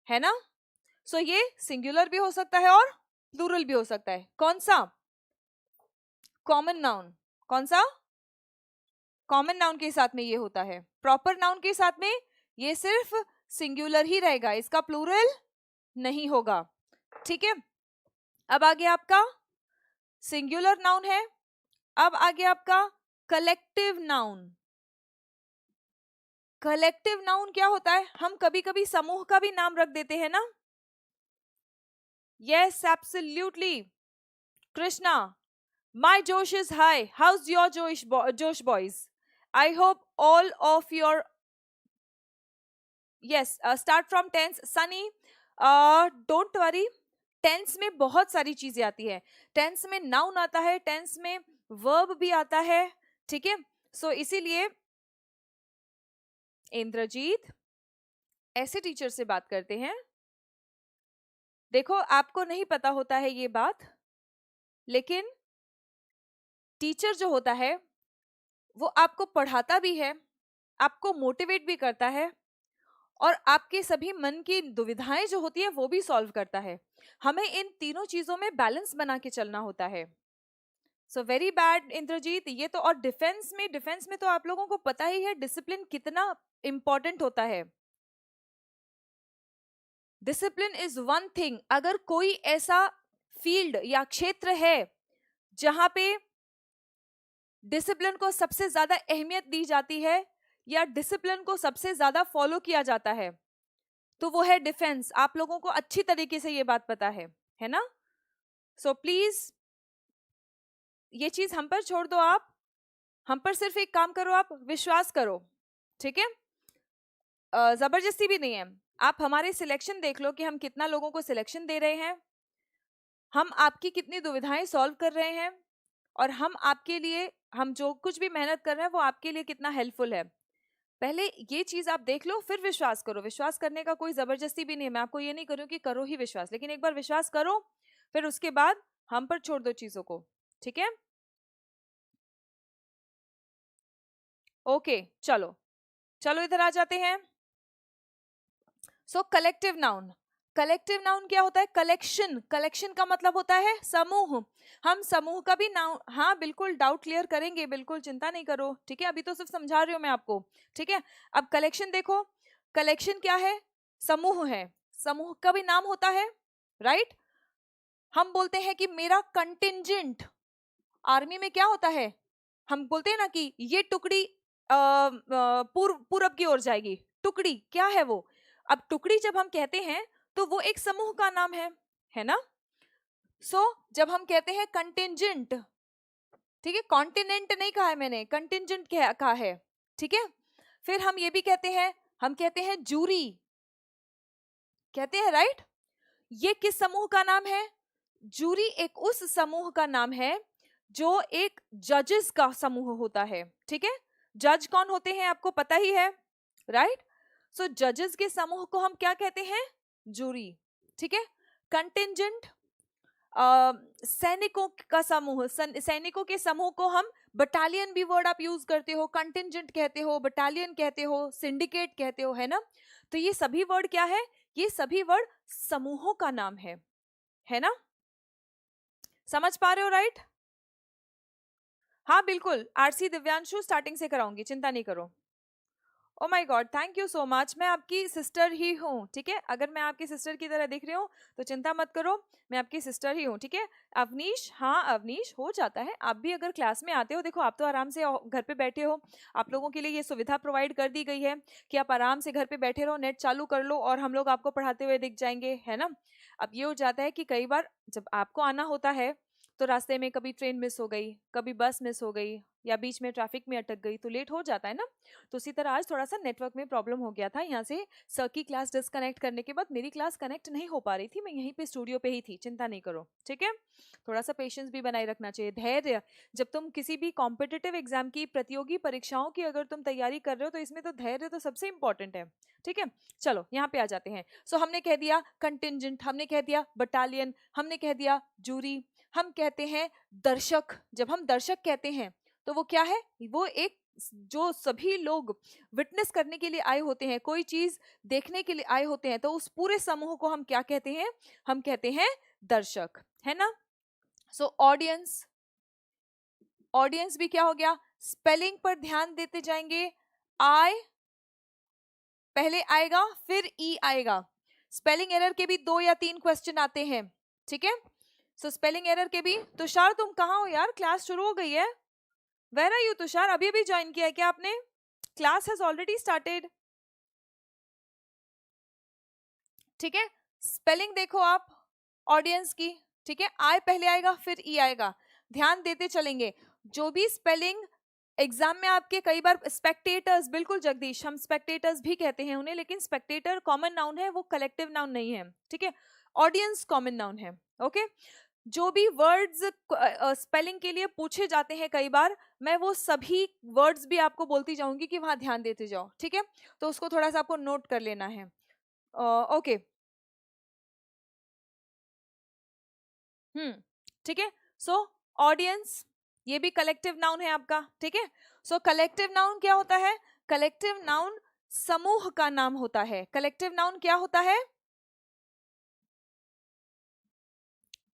है ना। सो ये सिंगुलर भी हो सकता है और प्लूरल भी हो सकता है। कौन सा? Common noun. कौन सा? कॉमन नाउन के साथ में ये होता है, प्रॉपर नाउन के साथ में ये सिर्फ सिंगुलर ही रहेगा, इसका प्लूरल नहीं होगा। ठीक है, अब आगे आपका सिंगुलर नाउन है। अब आगे आपका कलेक्टिव नाउन। कलेक्टिव नाउन क्या होता है? हम कभी कभी समूह का भी नाम रख देते हैं ना। Yes absolutely Krishna, my josh is high, how's your josh boys? I hope all of your, yes start from tense. Sunny don't worry, tense में बहुत सारी चीजें आती है। टेंस में नाउन आता है, टेंस में वर्ब भी आता है। ठीक है, सो इसीलिए इंद्रजीत ऐसे टीचर से बात करते हैं। देखो आपको नहीं पता होता है ये बात, लेकिन टीचर जो होता है वो आपको पढ़ाता भी है, आपको मोटिवेट भी करता है, और आपके सभी मन की दुविधाएं जो होती है वो भी सॉल्व करता है। हमें इन तीनों चीजों में बैलेंस बना के चलना होता है। सो वेरी बैड इंद्रजीत, ये तो, और डिफेंस में तो आप लोगों को पता ही है डिसिप्लिन कितना इंपॉर्टेंट होता है। Discipline is one thing. अगर कोई ऐसा फील्ड या क्षेत्र है जहां पे डिसिप्लिन को सबसे ज्यादा अहमियत दी जाती है या डिसिप्लिन को सबसे ज्यादा फॉलो किया जाता है, तो वो है डिफेंस। आप लोगों को अच्छी तरीके से ये बात पता है ना? सो प्लीज ये चीज हम पर छोड़ दो, आप हम पर सिर्फ एक काम करो, आप विश्वास करो। ठीक है, जबरदस्ती भी नहीं है। आप हमारे सिलेक्शन देख लो कि हम कितना लोगों को सिलेक्शन दे रहे हैं, हम आपकी कितनी दुविधाएं सॉल्व कर रहे हैं, और हम जो कुछ भी मेहनत कर रहे हैं वो आपके लिए कितना हेल्पफुल है। पहले ये चीज आप देख लो, फिर विश्वास करो। विश्वास करने का कोई जबरदस्ती भी नहीं है, मैं आपको ये नहीं करूँ कि करो ही विश्वास, लेकिन एक बार विश्वास करो, फिर उसके बाद हम पर छोड़ दो चीजों को। ठीक है, ओके, चलो चलो इधर आ जाते हैं। सो कलेक्टिव नाउन, कलेक्टिव नाउन क्या होता है? कलेक्शन, कलेक्शन का मतलब होता है समूह। हम समूह का भी नाउन, हाँ बिल्कुल, डाउट क्लियर करेंगे, बिल्कुल चिंता नहीं करो। ठीक है, अभी तो सिर्फ समझा रही हूँ मैं आपको। ठीक है, अब कलेक्शन देखो, कलेक्शन क्या है? समूह है, समूह का भी नाम होता है, राइट? हम बोलते हैं कि मेरा कंटिंजेंट, आर्मी में क्या होता है? हम बोलते हैं ना कि ये टुकड़ी पूरब की ओर जाएगी। टुकड़ी क्या है वो? अब टुकड़ी जब हम कहते हैं तो वो एक समूह का नाम है ना? सो जब हम कहते हैं कंटिंजेंट, ठीक है, कॉन्टिनेंट नहीं कहा है मैंने, कंटिंजेंट कहा है। ठीक है, फिर हम ये भी हम कहते हैं जूरी, कहते हैं, राइट? ये किस समूह का नाम है? जूरी एक उस समूह का नाम है जो एक जजेस का समूह होता है। ठीक है, जज कौन होते हैं आपको पता ही है, राइट? सो जजेस के समूह को हम क्या कहते हैं? जूरी। ठीक है, कंटिंजेंट सैनिकों का समूह, सैनिकों के समूह को हम बटालियन भी वर्ड आप यूज करते हो, कंटिंजेंट कहते हो, बटालियन कहते हो, सिंडिकेट कहते हो, है ना? तो ये सभी वर्ड क्या है? ये सभी वर्ड समूहों का नाम है ना? समझ पा रहे हो, राइट? हाँ बिल्कुल, आरसी दिव्यांशु स्टार्टिंग से कराऊंगी, चिंता नहीं करो। Oh my God, thank you so much. मैं आपकी सिस्टर ही हूँ, ठीक है? अगर मैं आपकी सिस्टर की तरह दिख रही हूँ तो चिंता मत करो, मैं आपकी सिस्टर ही हूँ। ठीक है अवनीश, हाँ अवनीश, हो जाता है। आप भी अगर क्लास में आते हो, देखो आप तो आराम से घर पे बैठे हो, आप लोगों के लिए ये सुविधा प्रोवाइड कर दी गई है कि आप आराम से घर पे बैठे रहो, नेट चालू कर लो और हम लोग आपको पढ़ाते हुए दिख जाएंगे, है ना? अब ये हो जाता है कि कई बार जब आपको आना होता है तो रास्ते में कभी ट्रेन मिस हो गई, कभी बस मिस हो गई, या बीच में ट्रैफिक में अटक गई, तो लेट हो जाता है ना। तो उसी तरह आज थोड़ा सा नेटवर्क में प्रॉब्लम हो गया था, यहाँ से सर की क्लास डिस्कनेक्ट करने के बाद मेरी क्लास कनेक्ट नहीं हो पा रही थी, मैं यहीं पे स्टूडियो पे ही थी, चिंता नहीं करो। ठीक है, थोड़ा सा पेशेंस भी बनाए रखना चाहिए, धैर्य। जब तुम किसी भी कॉम्पिटिटिव एग्जाम की, प्रतियोगी परीक्षाओं की अगर तुम तैयारी कर रहे हो तो इसमें तो धैर्य तो सबसे इंपॉर्टेंट है। ठीक है, चलो यहाँ पे आ जाते हैं। सो हमने कह दिया कंटिंजेंट, हमने कह दिया बटालियन, हमने कह दिया जूरी, हम कहते हैं दर्शक। जब हम दर्शक कहते हैं तो वो क्या है? वो एक जो सभी लोग विटनेस करने के लिए आए होते हैं, कोई चीज देखने के लिए आए होते हैं, तो उस पूरे समूह को हम क्या कहते हैं? हम कहते हैं दर्शक, है ना? सो ऑडियंस, ऑडियंस भी क्या हो गया? स्पेलिंग पर ध्यान देते जाएंगे। आई पहले आएगा फिर ई आएगा। स्पेलिंग एरर के भी 2 या 3 क्वेश्चन आते हैं, ठीक है। सो स्पेलिंग एरर के भी। तुषार तुम कहाँ हो यार, क्लास शुरू हो गई है। वेयर आर यू तुषार, अभी अभी ज्वाइन किया है क्या आपने? क्लास हैज ऑलरेडी स्टार्टेड, ठीक है। स्पेलिंग देखो आप ऑडियंस की, ठीक है। आई पहले आएगा फिर ई आएगा, ध्यान देते चलेंगे। जो भी स्पेलिंग एग्जाम में आपके कई बार स्पेक्टेटर्स, बिल्कुल जगदीश, हम स्पेक्टेटर्स भी कहते हैं उन्हें, लेकिन स्पेक्टेटर कॉमन नाउन है, वो कलेक्टिव नाउन नहीं है, ठीक है। ऑडियंस कॉमन नाउन है, ओके। जो भी वर्ड्स स्पेलिंग के लिए पूछे जाते हैं कई बार, मैं वो सभी वर्ड्स भी आपको बोलती जाऊंगी कि वहां ध्यान देते जाओ, ठीक है। तो उसको थोड़ा सा आपको नोट कर लेना है, ओके। ठीक है। सो ऑडियंस ये भी कलेक्टिव नाउन है आपका, ठीक है। सो कलेक्टिव नाउन क्या होता है? कलेक्टिव नाउन समूह का नाम होता है। कलेक्टिव नाउन क्या होता है?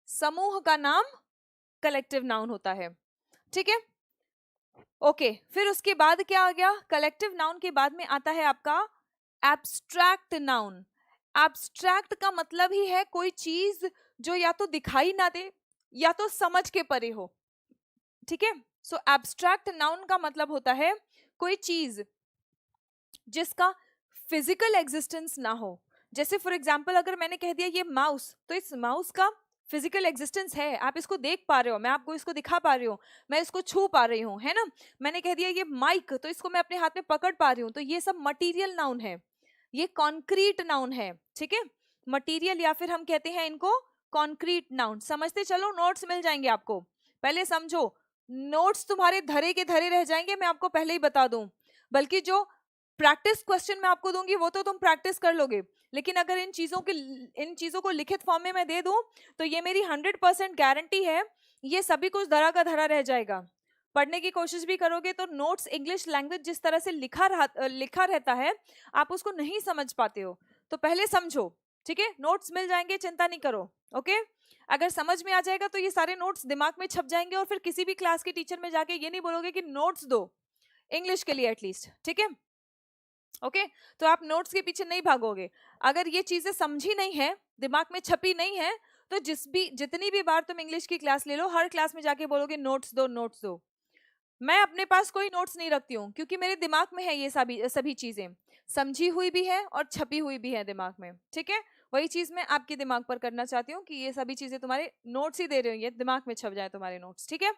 समूह का नाम कलेक्टिव नाउन होता है, ठीक है। ओके, फिर उसके बाद क्या आ गया? कलेक्टिव नाउन के बाद में आता है आपका एब्स्ट्रैक्ट नाउन। एब्स्ट्रैक्ट का मतलब ही है कोई चीज जो या तो दिखाई ना दे या तो समझ के परे हो, ठीक है। सो एब्स्ट्रैक्ट नाउन का मतलब होता है कोई चीज जिसका फिजिकल एग्जिस्टेंस ना हो। जैसे फॉर एग्जांपल अगर मैंने कह दिया ये माउस, तो इस माउस का फिजिकल एग्जिस्टेंस है, आप इसको देख पा रहे हो, मैं आपको इसको दिखा पा रही हूँ, मैं इसको छू पा रही हूँ, है ना। मैंने कह दिया ये माइक, तो इसको मैं अपने हाथ में पकड़ पा रही हूँ, तो ये सब मटीरियल नाउन है, ये कॉन्क्रीट नाउन है, ठीक है। मटीरियल या फिर हम कहते हैं इनको कॉन्क्रीट नाउन। समझते चलो, नोट्स मिल जाएंगे आपको, पहले समझो। नोट्स तुम्हारे धरे के धरे रह जाएंगे, मैं आपको पहले ही बता दूं। बल्कि जो प्रैक्टिस क्वेश्चन मैं आपको दूंगी वो तो तुम प्रैक्टिस कर लोगे, लेकिन अगर इन चीजों को लिखित फॉर्म में मैं दे दूं तो ये मेरी 100% गारंटी है, ये सभी कुछ धरा का धरा रह जाएगा। पढ़ने की कोशिश भी करोगे तो नोट्स इंग्लिश लैंग्वेज जिस तरह से लिखा रहता है, आप उसको नहीं समझ पाते हो। तो पहले समझो, ठीक है। नोट्स मिल जाएंगे, चिंता नहीं करो, ओके। अगर समझ में आ जाएगा तो ये सारे नोट्स दिमाग में छप जाएंगे, और फिर किसी भी क्लास के टीचर में जाके ये नहीं बोलोगे कि नोट्स दो इंग्लिश के लिए एटलीस्ट, ठीक है। ओके, तो आप नोट्स के पीछे नहीं भागोगे। अगर ये चीजें समझी नहीं है, दिमाग में छपी नहीं है, तो जितनी भी बार तुम इंग्लिश की क्लास ले लो, हर क्लास में जाके बोलोगे नोट्स दो नोट्स दो। मैं अपने पास कोई नोट्स नहीं रखती हूँ, क्योंकि मेरे दिमाग में है ये सभी चीजें, समझी हुई भी है और छपी हुई भी है दिमाग में, ठीक है। वही चीज मैं आपके दिमाग पर करना चाहती हूँ कि ये सभी चीजें तुम्हारे नोट्स ही दे रही हूँ, ये दिमाग में छप जाए तुम्हारे नोट्स, ठीक है।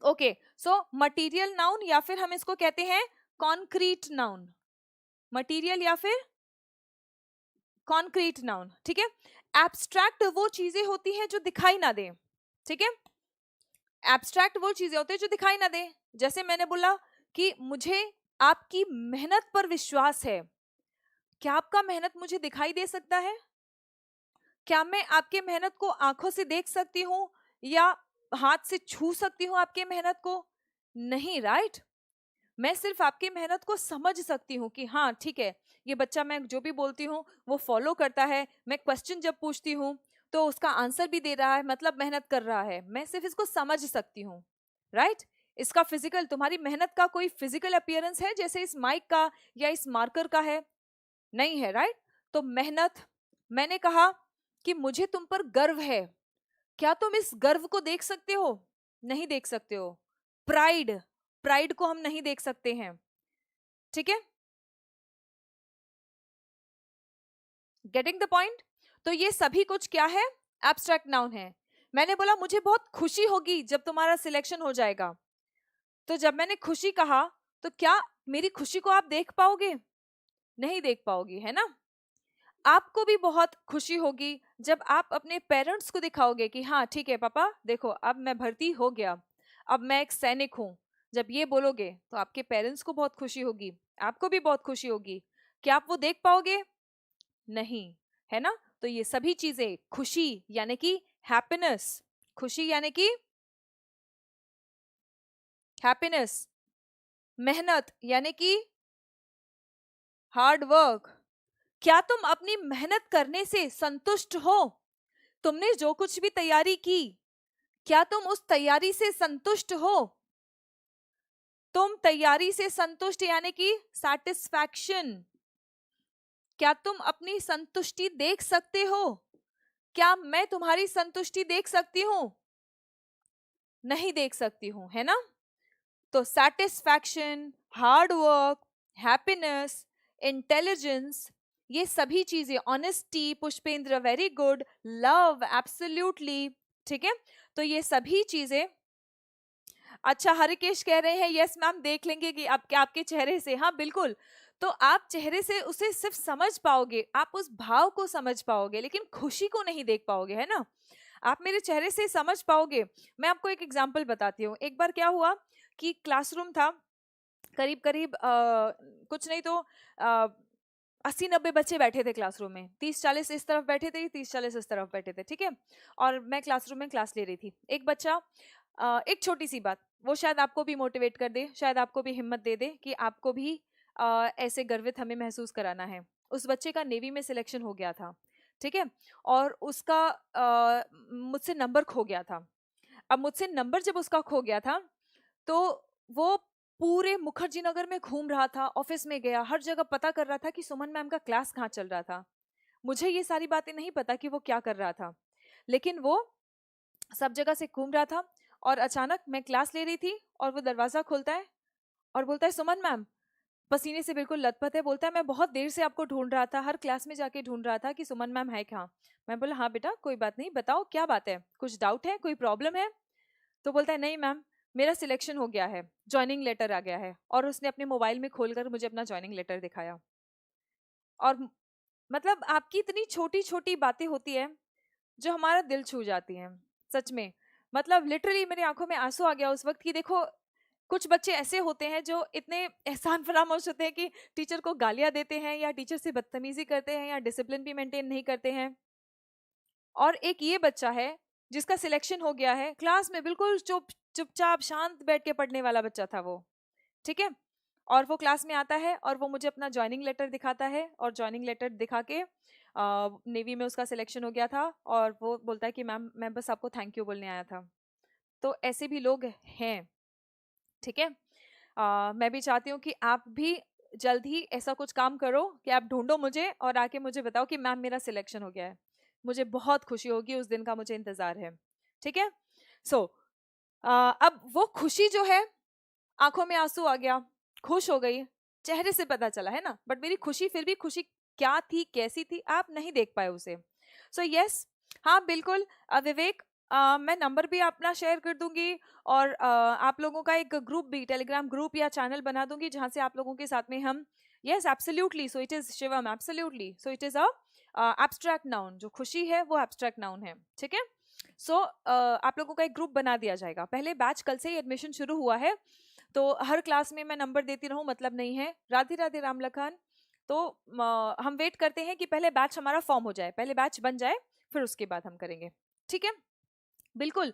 ओके, सो मटीरियल नाउन या फिर हम इसको कहते हैं कॉन्क्रीट नाउन। मटीरियल या फिर कॉन्क्रीट नाउन, ठीक है। एब्स्ट्रैक्ट वो चीजें होती हैं जो दिखाई ना दे, ठीक है। एब्स्ट्रैक्ट वो चीजें होती है जो दिखाई ना दे। जैसे मैंने बोला कि मुझे आपकी मेहनत पर विश्वास है, क्या आपका मेहनत मुझे दिखाई दे सकता है? क्या मैं आपके मेहनत को आंखों से देख सकती हूँ या हाथ से छू सकती हूँ आपके मेहनत को? नहीं, राइट। मैं सिर्फ आपकी मेहनत को समझ सकती हूँ कि हाँ ठीक है, ये बच्चा मैं जो भी बोलती हूँ वो फॉलो करता है, मैं क्वेश्चन जब पूछती हूँ तो उसका आंसर भी दे रहा है, मतलब मेहनत कर रहा है, मैं सिर्फ इसको समझ सकती हूँ, राइट। इसका फिजिकल, तुम्हारी मेहनत का कोई फिजिकल अपीयरेंस है जैसे इस माइक का या इस मार्कर का है? नहीं है, राइट। तो मेहनत, मैंने कहा कि मुझे तुम पर गर्व है, क्या तुम इस गर्व को देख सकते हो? नहीं देख सकते हो। प्राइड, प्राइड को हम नहीं देख सकते हैं, ठीक है। Getting the point? तो ये सभी कुछ क्या है? एब्स्ट्रैक्ट नाउन है। मैंने बोला मुझे बहुत खुशी होगी जब तुम्हारा सिलेक्शन हो जाएगा, तो जब मैंने खुशी कहा तो क्या मेरी खुशी को आप देख पाओगे? नहीं देख पाओगी, है ना। आपको भी बहुत खुशी होगी जब आप अपने पेरेंट्स को दिखाओगे कि हाँ ठीक है पापा देखो अब मैं भर्ती हो गया, अब मैं एक सैनिक हूँ। जब ये बोलोगे तो आपके पेरेंट्स को बहुत खुशी होगी, आपको भी बहुत खुशी होगी। क्या आप वो देख पाओगे? नहीं, है ना। तो ये सभी चीजें, खुशी यानी कि हैप्पीनेस, खुशी यानी कि हैप्पीनेस, मेहनत यानी कि हार्ड वर्क। क्या तुम अपनी मेहनत करने से संतुष्ट हो? तुमने जो कुछ भी तैयारी की, क्या तुम उस तैयारी से संतुष्ट हो? तुम तैयारी से संतुष्ट यानी कि सेटिस्फैक्शन, क्या तुम अपनी संतुष्टि देख सकते हो? क्या मैं तुम्हारी संतुष्टि देख सकती हूं? नहीं देख सकती हूं, है ना? तो satisfaction, hard work, happiness, intelligence, ये सभी चीजें, honesty, Pushpendra very good, love absolutely, ठीक है। तो ये सभी चीजें, अच्छा हरिकेश कह रहे हैं यस मैम देख लेंगे कि आपके आपके चेहरे से, हाँ बिल्कुल। तो आप चेहरे से उसे सिर्फ समझ पाओगे, आप उस भाव को समझ पाओगे, लेकिन खुशी को नहीं देख पाओगे, है ना? आप मेरे चेहरे से समझ पाओगे। मैं आपको एक एग्जांपल बताती हूँ। एक बार क्या हुआ कि क्लासरूम था, करीब करीब कुछ नहीं तो 80-90 बच्चे बैठे थे क्लासरूम में, 30-40 इस तरफ बैठे थे, 30-40 इस तरफ बैठे थे, ठीक है। और मैं क्लासरूम में क्लास ले रही थी। एक बच्चा, एक छोटी सी बात, वो शायद आपको भी मोटिवेट कर दे, शायद आपको भी हिम्मत दे दे कि आपको भी ऐसे गर्वित हमें महसूस कराना है। उस बच्चे का नेवी में सिलेक्शन हो गया था, ठीक है। और उसका मुझसे नंबर खो गया था। अब मुझसे नंबर जब उसका खो गया था, तो वो पूरे मुखर्जी नगर में घूम रहा था, ऑफिस में गया, हर जगह पता कर रहा था कि सुमन मैम का क्लास कहाँ चल रहा था। मुझे ये सारी बातें नहीं पता कि वो क्या कर रहा था, लेकिन वो सब जगह से घूम रहा था। और अचानक मैं क्लास ले रही थी और वो दरवाजा खोलता है और बोलता है सुमन मैम, पसीने से बिल्कुल लथपथ है, बोलता है मैं बहुत देर से आपको ढूंढ रहा था, हर क्लास में जाके ढूंढ रहा था कि सुमन मैम है कहाँ। मैं बोला हाँ बेटा कोई बात नहीं, बताओ क्या बात है, कुछ डाउट है, कोई प्रॉब्लम है? तो बोलता है नहीं मैम, मेरा सिलेक्शन हो गया है, ज्वाइनिंग लेटर आ गया है। और उसने अपने मोबाइल में खोलकर मुझे अपना ज्वाइनिंग लेटर दिखाया। और मतलब आपकी इतनी छोटी छोटी बातें होती है जो हमारा दिल छू जाती हैं, सच में। मतलब लिटरली मेरी आंखों में आंसू आ गया उस वक्त कि देखो, कुछ बच्चे ऐसे होते हैं जो इतने एहसान फरामोश होते हैं कि टीचर को गालियां देते हैं या टीचर से बदतमीजी करते हैं या डिसिप्लिन भी मेंटेन नहीं करते हैं। और एक ये बच्चा है जिसका सिलेक्शन हो गया है, क्लास में बिल्कुल चुपचाप शांत बैठ के पढ़ने वाला बच्चा था वो, ठीक है। और वो क्लास में आता है और वो मुझे अपना ज्वाइनिंग लेटर दिखाता है, और ज्वाइनिंग लेटर दिखा के नेवी में उसका सिलेक्शन हो गया था, और वो बोलता है कि मैम मैं बस आपको थैंक यू बोलने आया था। तो ऐसे भी लोग हैं, ठीक है। मैं भी चाहती हूँ कि आप भी जल्द ही ऐसा कुछ काम करो कि आप ढूंढो मुझे और आके मुझे बताओ कि मैम मेरा सिलेक्शन हो गया है। मुझे बहुत खुशी होगी, उस दिन का मुझे इंतजार है, ठीक है। सो अब वो खुशी जो है, आंखों में आंसू आ गया, खुश हो गई, चेहरे से पता चला, है ना? बट मेरी खुशी फिर भी खुशी क्या थी, कैसी थी, आप नहीं देख पाए उसे। सो यस, हाँ बिल्कुल। विवेक, मैं नंबर भी अपना शेयर कर दूंगी, और आप लोगों का एक ग्रुप भी, टेलीग्राम ग्रुप या चैनल बना दूंगी जहां से आप लोगों के साथ में हम, yes absolutely, so it is Shivam, absolutely, so it is a abstract noun, जो खुशी है वो एब्स्ट्रैक्ट नाउन है, ठीक है। सो आप लोगों का एक ग्रुप बना दिया जाएगा। पहले बैच कल से ही एडमिशन शुरू हुआ है, तो हर क्लास में मैं नंबर देती रहूं मतलब नहीं है। राधे राधे राम लखन। तो हम वेट करते हैं कि पहले बैच हमारा फॉर्म हो जाए, पहले बैच बन जाए, फिर उसके बाद हम करेंगे, ठीक है। बिल्कुल।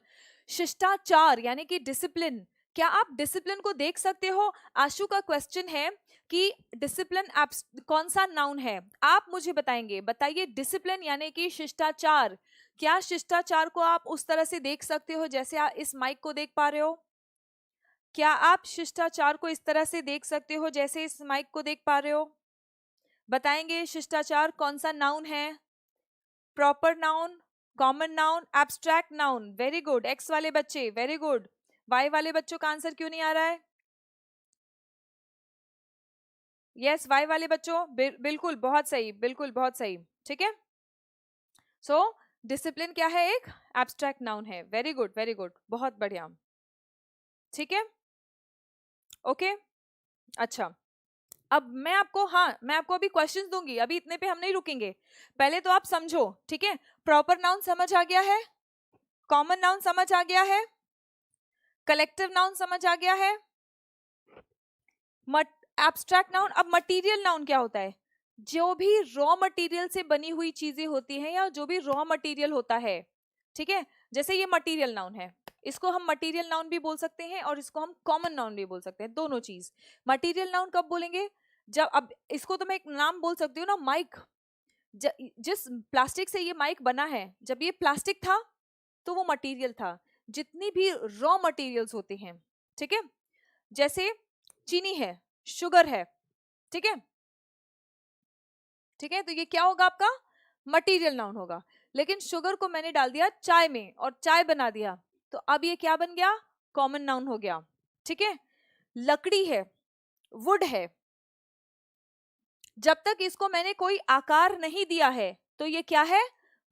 शिष्टाचार यानी कि डिसिप्लिन, क्या आप डिसिप्लिन को देख सकते हो? आशु का क्वेश्चन है कि डिसिप्लिन कौन सा नाउन है, आप मुझे बताएंगे, बताइए। डिसिप्लिन यानी कि शिष्टाचार, क्या शिष्टाचार को आप उस तरह से देख सकते हो जैसे आप इस माइक को देख पा रहे हो? क्या आप शिष्टाचार को इस तरह से देख सकते हो जैसे इस माइक को देख पा रहे हो? बताएंगे शिष्टाचार कौन सा नाउन है? Proper noun, common noun, abstract noun? Very good, x वाले बच्चे वेरी गुड। वाई वाले बच्चों का आंसर क्यों नहीं आ रहा है? यस, वाई वाले बच्चों बिल्कुल बहुत सही, बिल्कुल बहुत सही, ठीक है। सो डिसिप्लिन क्या है? एक एब्स्ट्रैक्ट नाउन है। वेरी गुड, वेरी गुड, बहुत बढ़िया, ठीक है। ओके, अच्छा। अब मैं आपको, हाँ मैं आपको अभी क्वेश्चंस दूंगी, अभी इतने पे हम नहीं रुकेंगे। पहले तो आप समझो, ठीक है। प्रॉपर नाउन समझ आ गया है, कॉमन नाउन समझ आ गया है, कलेक्टिव नाउन समझ आ गया है, एब्स्ट्रैक्ट नाउन। अब मटेरियल नाउन क्या होता है? जो भी रॉ मटेरियल से बनी हुई चीजें होती हैं या जो भी रॉ मटेरियल होता है, ठीक है। जैसे ये मटेरियल नाउन है, इसको हम मटेरियल नाउन भी बोल सकते हैं और इसको हम कॉमन नाउन भी बोल सकते हैं, दोनों चीज। मटेरियल नाउन कब बोलेंगे? जब, अब इसको तो मैं एक नाम बोल सकती हूँ ना, माइक। जिस प्लास्टिक से ये माइक बना है, जब ये प्लास्टिक था तो वो मटेरियल था। जितनी भी रॉ मटेरियल्स होते हैं, ठीक है, जैसे चीनी है, शुगर है, ठीक है, ठीक है, तो ये क्या होगा आपका मटीरियल नाउन होगा। लेकिन शुगर को मैंने डाल दिया चाय में और चाय बना दिया, तो अब ये क्या बन गया, कॉमन नाउन हो गया। ठीक है, लकड़ी है, वुड है, जब तक इसको मैंने कोई आकार नहीं दिया है तो ये क्या है,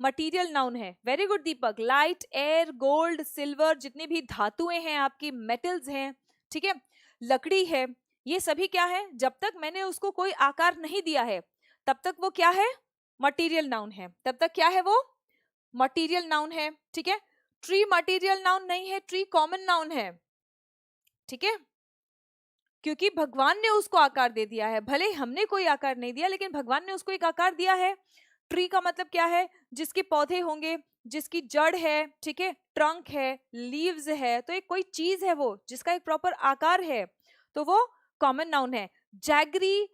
मटीरियल नाउन है। वेरी गुड दीपक। लाइट, एयर, गोल्ड, सिल्वर, जितनी भी धातुएं हैं आपकी, मेटल्स हैं, ठीक है, लकड़ी है, ये सभी क्या है, जब तक मैंने उसको कोई आकार नहीं दिया है तब तक वो क्या है, मटीरियल नाउन है। तब तक क्या है, वो मटीरियल नाउन है। ठीक है, ट्री मटीरियल नाउन नहीं है, ट्री कॉमन नाउन है। ठीक है, क्योंकि भगवान ने उसको आकार दे दिया है, भले हमने कोई आकार नहीं दिया लेकिन भगवान ने उसको एक आकार दिया है। ट्री का मतलब क्या है, जिसके पौधे होंगे, जिसकी जड़ है, ठीक है, ट्रंक है, लीव्स है, तो एक कोई चीज है वो जिसका एक प्रॉपर आकार है, तो वो कॉमन नाउन है। जैगरी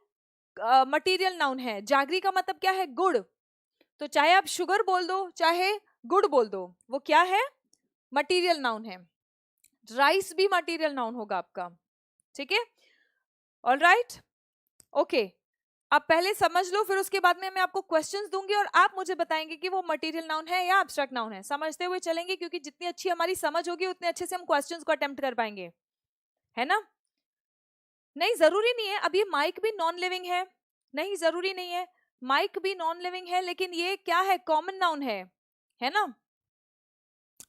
मटीरियल नाउन है। जैगरी का मतलब क्या है, गुड़, तो चाहे आप शुगर बोल दो चाहे गुड़ बोल दो, वो क्या है, मटीरियल नाउन है। राइस भी मटीरियल नाउन होगा आपका। ठीक है, ऑल राइट, ओके। अब पहले समझ लो, फिर उसके बाद में मैं आपको क्वेश्चंस दूंगी और आप मुझे बताएंगे कि वो मटेरियल नाउन है या एब्स्ट्रैक्ट नाउन है। समझते हुए चलेंगे, क्योंकि जितनी अच्छी हमारी समझ होगी उतने अच्छे से हम क्वेश्चंस को अटेम्प्ट कर पाएंगे, है ना। नहीं, जरूरी नहीं है, अब ये माइक भी नॉन लिविंग है, नहीं जरूरी नहीं है, माइक भी नॉन लिविंग है, लेकिन ये क्या है, कॉमन नाउन है ना।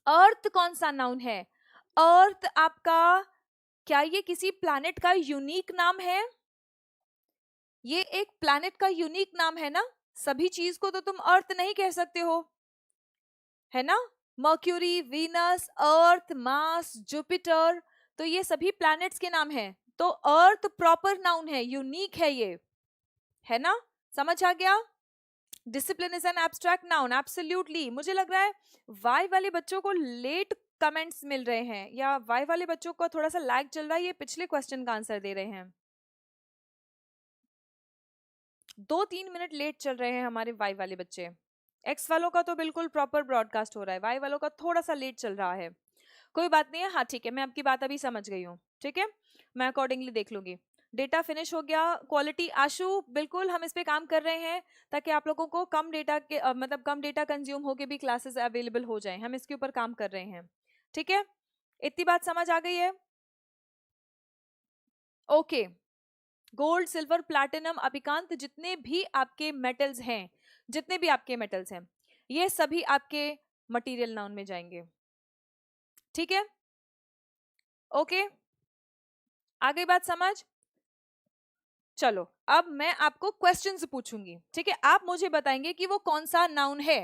अर्थ कौन सा नाउन है, अर्थ आपका, क्या ये किसी प्लैनेट का यूनिक नाम है, ये एक प्लैनेट का यूनिक नाम है ना। सभी चीज को तो तुम अर्थ नहीं कह सकते हो, है ना। मर्क्यूरी, वीनस, अर्थ, मार्स, जुपिटर, तो ये सभी प्लैनेट्स के नाम हैं। तो अर्थ प्रॉपर नाउन है, यूनिक है ये, है ना। समझ आ गया। Discipline is an abstract noun, absolutely. मुझे लग रहा है वाई वाले बच्चों को लेट कमेंट्स मिल रहे हैं, या वाई वाले बच्चों को थोड़ा सा लैग चल रहा है, ये पिछले क्वेश्चन का आंसर दे रहे हैं। 2-3 मिनट लेट चल रहे हैं हमारे वाई वाले बच्चे। एक्स वालों का तो बिल्कुल प्रॉपर ब्रॉडकास्ट हो रहा है, वाई वालों का थोड़ा सा लेट चल रहा है। कोई बात नहीं है, हाँ ठीक है, मैं आपकी बात अभी समझ गई हूँ, ठीक है, मैं अकॉर्डिंगली देख लूंगी। डेटा फिनिश हो गया, क्वालिटी आशु, बिल्कुल हम इस पे काम कर रहे हैं ताकि आप लोगों को कम डेटा के मतलब कम डेटा कंज्यूम होके भी क्लासेस अवेलेबल हो जाएं, हम इसके ऊपर काम कर रहे हैं। ठीक है, इतनी बात समझ आ गई है। Okay, gold, silver, platinum, Abhikant, जितने भी आपके मेटल्स हैं, जितने भी आपके मेटल्स हैं, ये सभी आपके मटेरियल नाउन में जाएंगे। ठीक है, ओके, आ गई बात समझ। चलो अब मैं आपको क्वेश्चंस पूछूंगी, ठीक है, आप मुझे बताएंगे कि वो कौन सा नाउन है।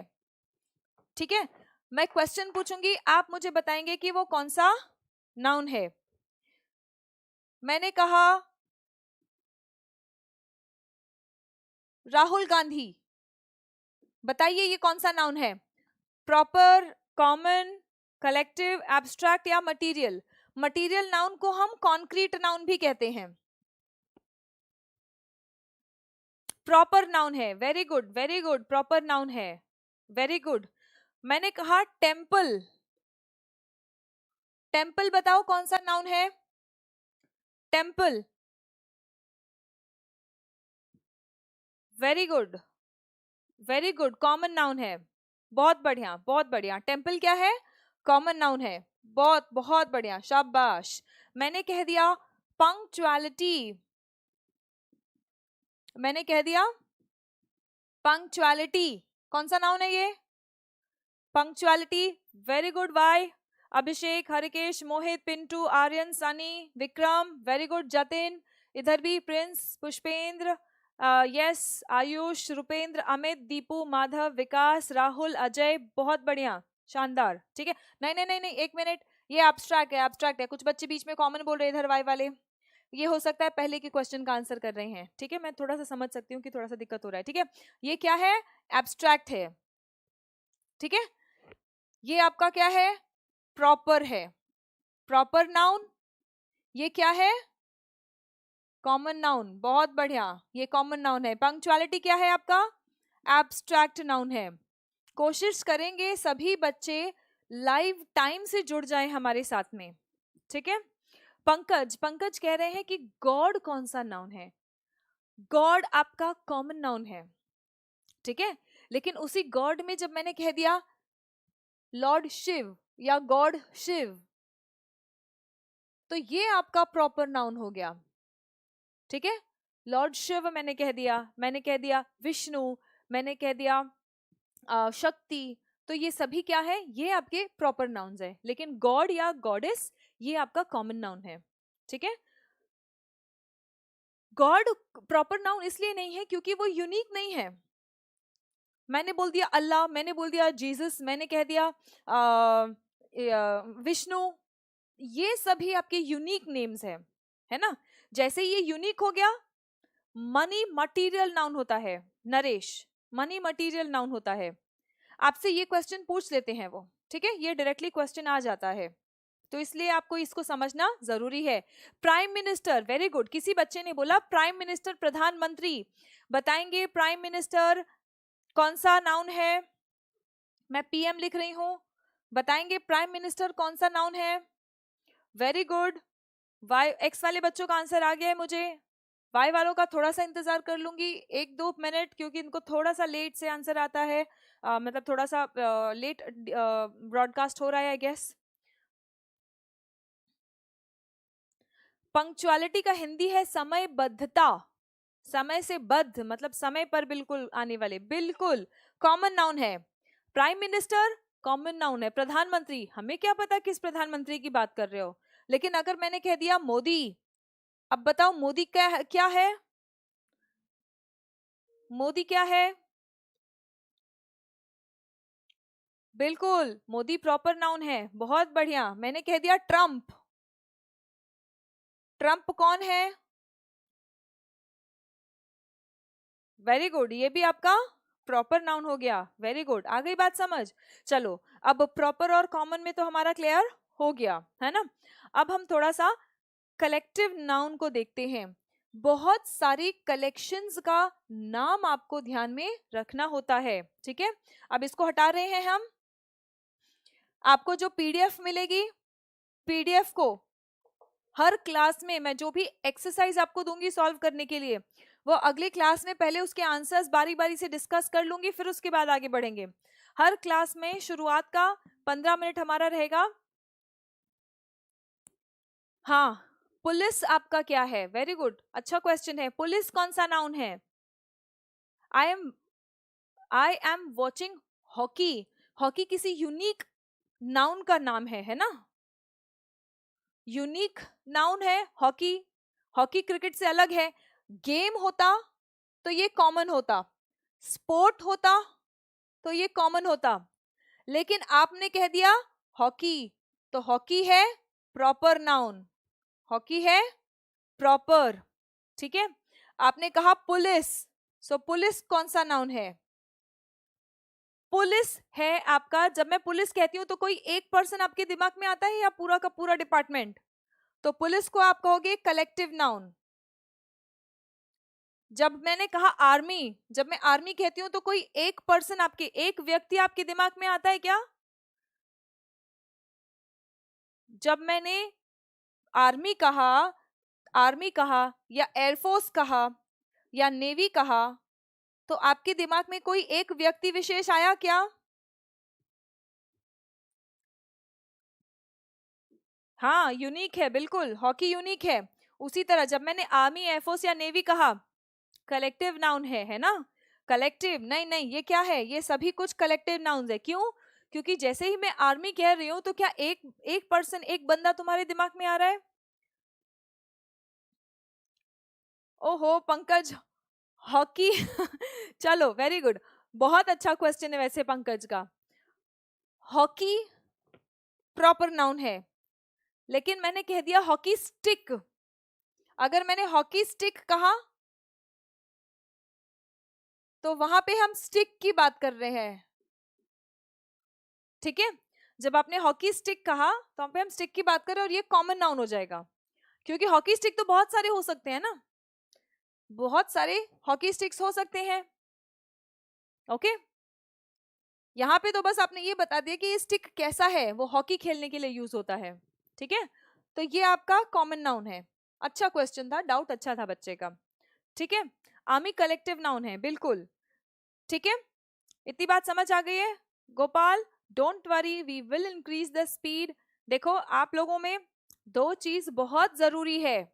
ठीक है, मैं क्वेश्चन पूछूंगी, आप मुझे बताएंगे कि वो कौन सा नाउन है। मैंने कहा राहुल गांधी, बताइए ये कौन सा नाउन है, प्रॉपर, कॉमन, कलेक्टिव, एब्स्ट्रैक्ट या मटेरियल। मटेरियल नाउन को हम कॉन्क्रीट नाउन भी कहते हैं। प्रॉपर नाउन है, very good very good, proper noun है, वेरी गुड। मैंने कहा टेम्पल, टेम्पल बताओ कौन सा नाउन है, temple, very good very good, common noun है, बहुत बढ़िया बहुत बढ़िया। टेम्पल क्या है, कॉमन नाउन है, बहुत बहुत बढ़िया, शाबाश। मैंने कह दिया पंक्चुअलिटी, मैंने कह दिया पंक्चुअलिटी, कौन सा नाउन है ये, पंक्चुअलिटी, वेरी गुड। वाई, अभिषेक, हरिकेश, मोहित, पिंटू, आर्यन, सनी, विक्रम, वेरी गुड। जतिन, इधर भी, प्रिंस, पुष्पेंद्र, यस, आयुष, रुपेंद्र, अमित, दीपू, माधव, विकास, राहुल, अजय, बहुत बढ़िया, शानदार। ठीक है, नहीं नहीं नहीं नहीं, एक मिनट, ये एब्स्ट्रैक्ट है, एब्स्ट्रैक्ट है। कुछ बच्चे बीच में कॉमन बोल रहे हैं इधर वाई वाले, ये हो सकता है पहले के क्वेश्चन का आंसर कर रहे हैं। ठीक है, मैं थोड़ा सा समझ सकती हूँ कि थोड़ा सा दिक्कत हो रहा है। ठीक है, ये क्या है, एब्स्ट्रैक्ट है। ठीक है, ये आपका क्या है, प्रॉपर है, प्रॉपर नाउन। ये क्या है, कॉमन नाउन, बहुत बढ़िया, ये कॉमन नाउन है। पंक्चुअलिटी क्या है आपका, एब्स्ट्रैक्ट नाउन है। कोशिश करेंगे सभी बच्चे लाइव टाइम से जुड़ जाएं हमारे साथ में। ठीक है, पंकज, पंकज कह रहे हैं कि गॉड कौन सा नाउन है। गॉड आपका कॉमन नाउन है, ठीक है। लेकिन उसी गॉड में जब मैंने कह दिया लॉर्ड शिव या गॉड शिव, तो ये आपका प्रॉपर नाउन हो गया। ठीक है, लॉर्ड शिव मैंने कह दिया विष्णु, मैंने कह दिया शक्ति, तो ये सभी क्या है, ये आपके प्रॉपर नाउन्स है। लेकिन गॉड या गॉडेस ये आपका कॉमन नाउन है। ठीक है, गॉड प्रॉपर नाउन इसलिए नहीं है क्योंकि वो यूनिक नहीं है। मैंने बोल दिया अल्लाह, मैंने बोल दिया जीसस, मैंने कह दिया विष्णु, ये सभी आपके यूनिक नेम्स है ना। जैसे ये यूनिक हो गया, मनी मटेरियल नाउन होता है नरेश, मनी मटेरियल नाउन होता है। आपसे ये क्वेश्चन पूछ लेते हैं वो, ठीक है, ये डायरेक्टली क्वेश्चन आ जाता है, तो इसलिए आपको इसको समझना जरूरी है। प्राइम मिनिस्टर, वेरी गुड, किसी बच्चे ने बोला प्राइम मिनिस्टर, प्रधानमंत्री, बताएंगे प्राइम मिनिस्टर कौन सा नाउन है। मैं पीएम लिख रही हूं, बताएंगे प्राइम मिनिस्टर कौन सा नाउन है। वेरी गुड, वाई एक्स वाले बच्चों का आंसर आ गया है मुझे, वाई वालों का थोड़ा सा इंतजार कर लूंगी 1-2 मिनट, क्योंकि इनको थोड़ा सा लेट से आंसर आता है, मतलब थोड़ा सा लेट ब्रॉडकास्ट हो रहा है आई गेस। पंक्चुअलिटी का हिंदी है समयबद्धता, समय से बद्ध मतलब समय पर बिल्कुल आने वाले, बिल्कुल कॉमन नाउन है। प्राइम मिनिस्टर कॉमन नाउन है, प्रधानमंत्री हमें क्या पता किस प्रधानमंत्री की बात कर रहे हो। लेकिन अगर मैंने कह दिया मोदी, अब बताओ मोदी क्या है, मोदी क्या है। बिल्कुल मोदी प्रॉपर नाउन है, बहुत बढ़िया। मैंने कह दिया ट्रंप, ट्रंप कौन है, वेरी गुड, ये भी आपका प्रॉपर नाउन हो गया, वेरी गुड, आ गई बात समझ। चलो अब प्रॉपर और कॉमन में तो हमारा क्लियर हो गया है ना। अब हम थोड़ा सा कलेक्टिव नाउन को देखते हैं। बहुत सारी कलेक्शंस का नाम आपको ध्यान में रखना होता है, ठीक है। अब इसको हटा रहे हैं हम। आपको जो पीडीएफ मिलेगी, पीडीएफ को हर क्लास में मैं जो भी एक्सरसाइज आपको दूंगी सॉल्व करने के लिए, वो अगली क्लास में पहले उसके आंसर्स बारी बारी से डिस्कस कर लूंगी, फिर उसके बाद आगे बढ़ेंगे। हर क्लास में शुरुआत का 15 मिनट हमारा रहेगा। हाँ, पुलिस आपका क्या है, वेरी गुड, अच्छा क्वेश्चन है, पुलिस कौन सा नाउन है। I am watching hockey, hockey किसी यूनिक नाउन का नाम है ना, यूनिक नाउन है हॉकी, हॉकी क्रिकेट से अलग है। गेम होता तो ये कॉमन होता, स्पोर्ट होता तो ये कॉमन होता, लेकिन आपने कह दिया हॉकी, तो हॉकी है प्रॉपर नाउन, हॉकी है प्रॉपर, ठीक है। आपने कहा पुलिस, सो पुलिस कौन सा नाउन है, पुलिस है आपका। जब मैं पुलिस कहती हूं तो कोई एक पर्सन आपके दिमाग में आता है या पूरा का पूरा डिपार्टमेंट, तो पुलिस को आप कहोगे कलेक्टिव नाउन। जब मैंने कहा आर्मी, जब मैं आर्मी कहती हूं तो कोई एक पर्सन आपके, एक व्यक्ति आपके दिमाग में आता है क्या। जब मैंने आर्मी कहा, आर्मी कहा या एयरफोर्स कहा या नेवी कहा, तो आपके दिमाग में कोई एक व्यक्ति विशेष आया क्या। हाँ यूनिक है, बिल्कुल हॉकी यूनिक है। उसी तरह जब मैंने आर्मी एयरफोर्स या नेवी कहा, कलेक्टिव नाउन है ना। कलेक्टिव नहीं नहीं, ये क्या है, ये सभी कुछ कलेक्टिव नाउन्स है। क्यों, क्योंकि जैसे ही मैं आर्मी कह रही हूं तो क्या एक एक पर्सन, एक बंदा तुम्हारे दिमाग में आ रहा है। ओहो पंकज, हॉकी चलो वेरी गुड, बहुत अच्छा क्वेश्चन है वैसे पंकज का। हॉकी प्रॉपर नाउन है, लेकिन मैंने कह दिया हॉकी स्टिक। अगर मैंने हॉकी स्टिक कहा तो वहां पे हम स्टिक की बात कर रहे हैं, ठीक है। जब आपने हॉकी स्टिक कहा तो वहां पे हम स्टिक की बात कर रहे हैं, और ये कॉमन नाउन हो जाएगा, क्योंकि हॉकी स्टिक तो बहुत सारे हो सकते हैं ना, बहुत सारे हॉकी स्टिक्स हो सकते हैं। ओके, यहाँ पे तो बस आपने ये बता दिया कि ये स्टिक कैसा है, वो हॉकी खेलने के लिए यूज होता है, ठीक है। तो ये आपका कॉमन नाउन है। अच्छा क्वेश्चन था, डाउट अच्छा था बच्चे का, ठीक है। आर्मी कलेक्टिव नाउन है बिल्कुल। ठीक है, इतनी बात समझ आ गई है Gopal? Don't worry, we will increase the speed. देखो आप लोगों में दो चीज बहुत जरूरी है,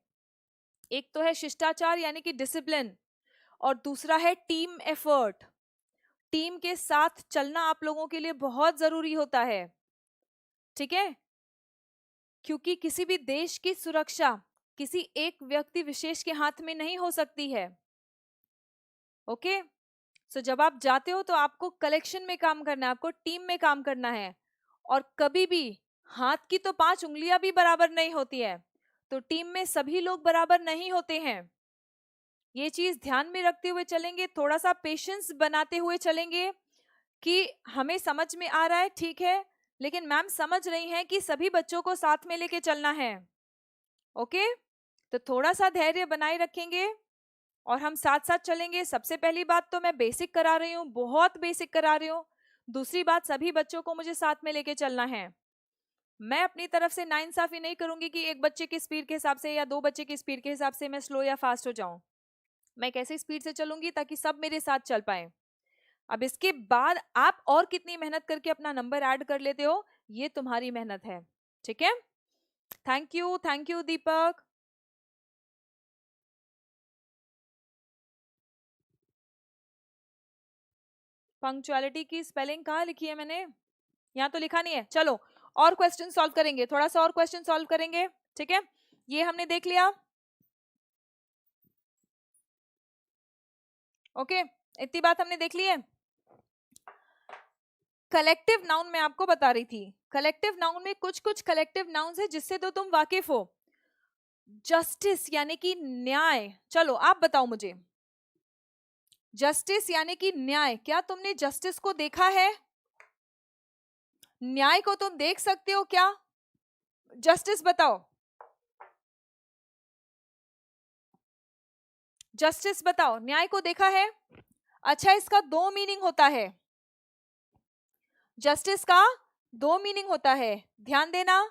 एक तो है शिष्टाचार यानी कि डिसिप्लिन, और दूसरा है टीम एफर्ट। टीम के साथ चलना आप लोगों के लिए बहुत जरूरी होता है, ठीक है? क्योंकि किसी भी देश की सुरक्षा किसी एक व्यक्ति विशेष के हाथ में नहीं हो सकती है। ओके, सो जब आप जाते हो तो आपको कलेक्शन में काम करना है, आपको टीम में काम करना है। और कभी भी हाथ की तो 5 उंगलियां भी बराबर नहीं होती है, तो टीम में सभी लोग बराबर नहीं होते हैं। ये चीज ध्यान में रखते हुए चलेंगे, थोड़ा सा पेशेंस बनाते हुए चलेंगे कि हमें समझ में आ रहा है, ठीक है, लेकिन मैम समझ रही हैं कि सभी बच्चों को साथ में लेके चलना है। ओके, तो थोड़ा सा धैर्य बनाए रखेंगे और हम साथ साथ चलेंगे। सबसे पहली बात तो मैं बेसिक करा रही हूँ, बहुत बेसिक करा रही हूँ। दूसरी बात, सभी बच्चों को मुझे साथ में लेके चलना है। मैं अपनी तरफ से नाइंसाफी नहीं करूंगी कि एक बच्चे की स्पीड के हिसाब से या दो बच्चे की स्पीड के हिसाब से मैं स्लो या फास्ट हो जाऊं। मैं कैसे स्पीड से चलूंगी ताकि सब मेरे साथ चल पाए। अब इसके बाद आप और कितनी मेहनत करके अपना नंबर ऐड कर लेते हो, ये तुम्हारी मेहनत है, ठीक है? Thank you Deepak. पंक्चुअलिटी की स्पेलिंग कहाँ लिखी है मैंने? यहाँ तो लिखा नहीं है। चलो और क्वेश्चन सॉल्व करेंगे, थोड़ा सा और क्वेश्चन सॉल्व करेंगे, ठीक है? ये हमने देख लिया। ओके, इतनी बात हमने देख ली है। कलेक्टिव नाउन मैं आपको बता रही थी, कलेक्टिव नाउन में कुछ कुछ कलेक्टिव नाउन्स है जिससे तो तुम वाकिफ हो। जस्टिस यानी कि न्याय, चलो आप बताओ मुझे, जस्टिस यानी कि न्याय, क्या तुमने जस्टिस को देखा है? न्याय को तुम देख सकते हो क्या? जस्टिस बताओ, जस्टिस बताओ, न्याय को देखा है? अच्छा, इसका दो मीनिंग होता है, जस्टिस का दो मीनिंग होता है, ध्यान देना।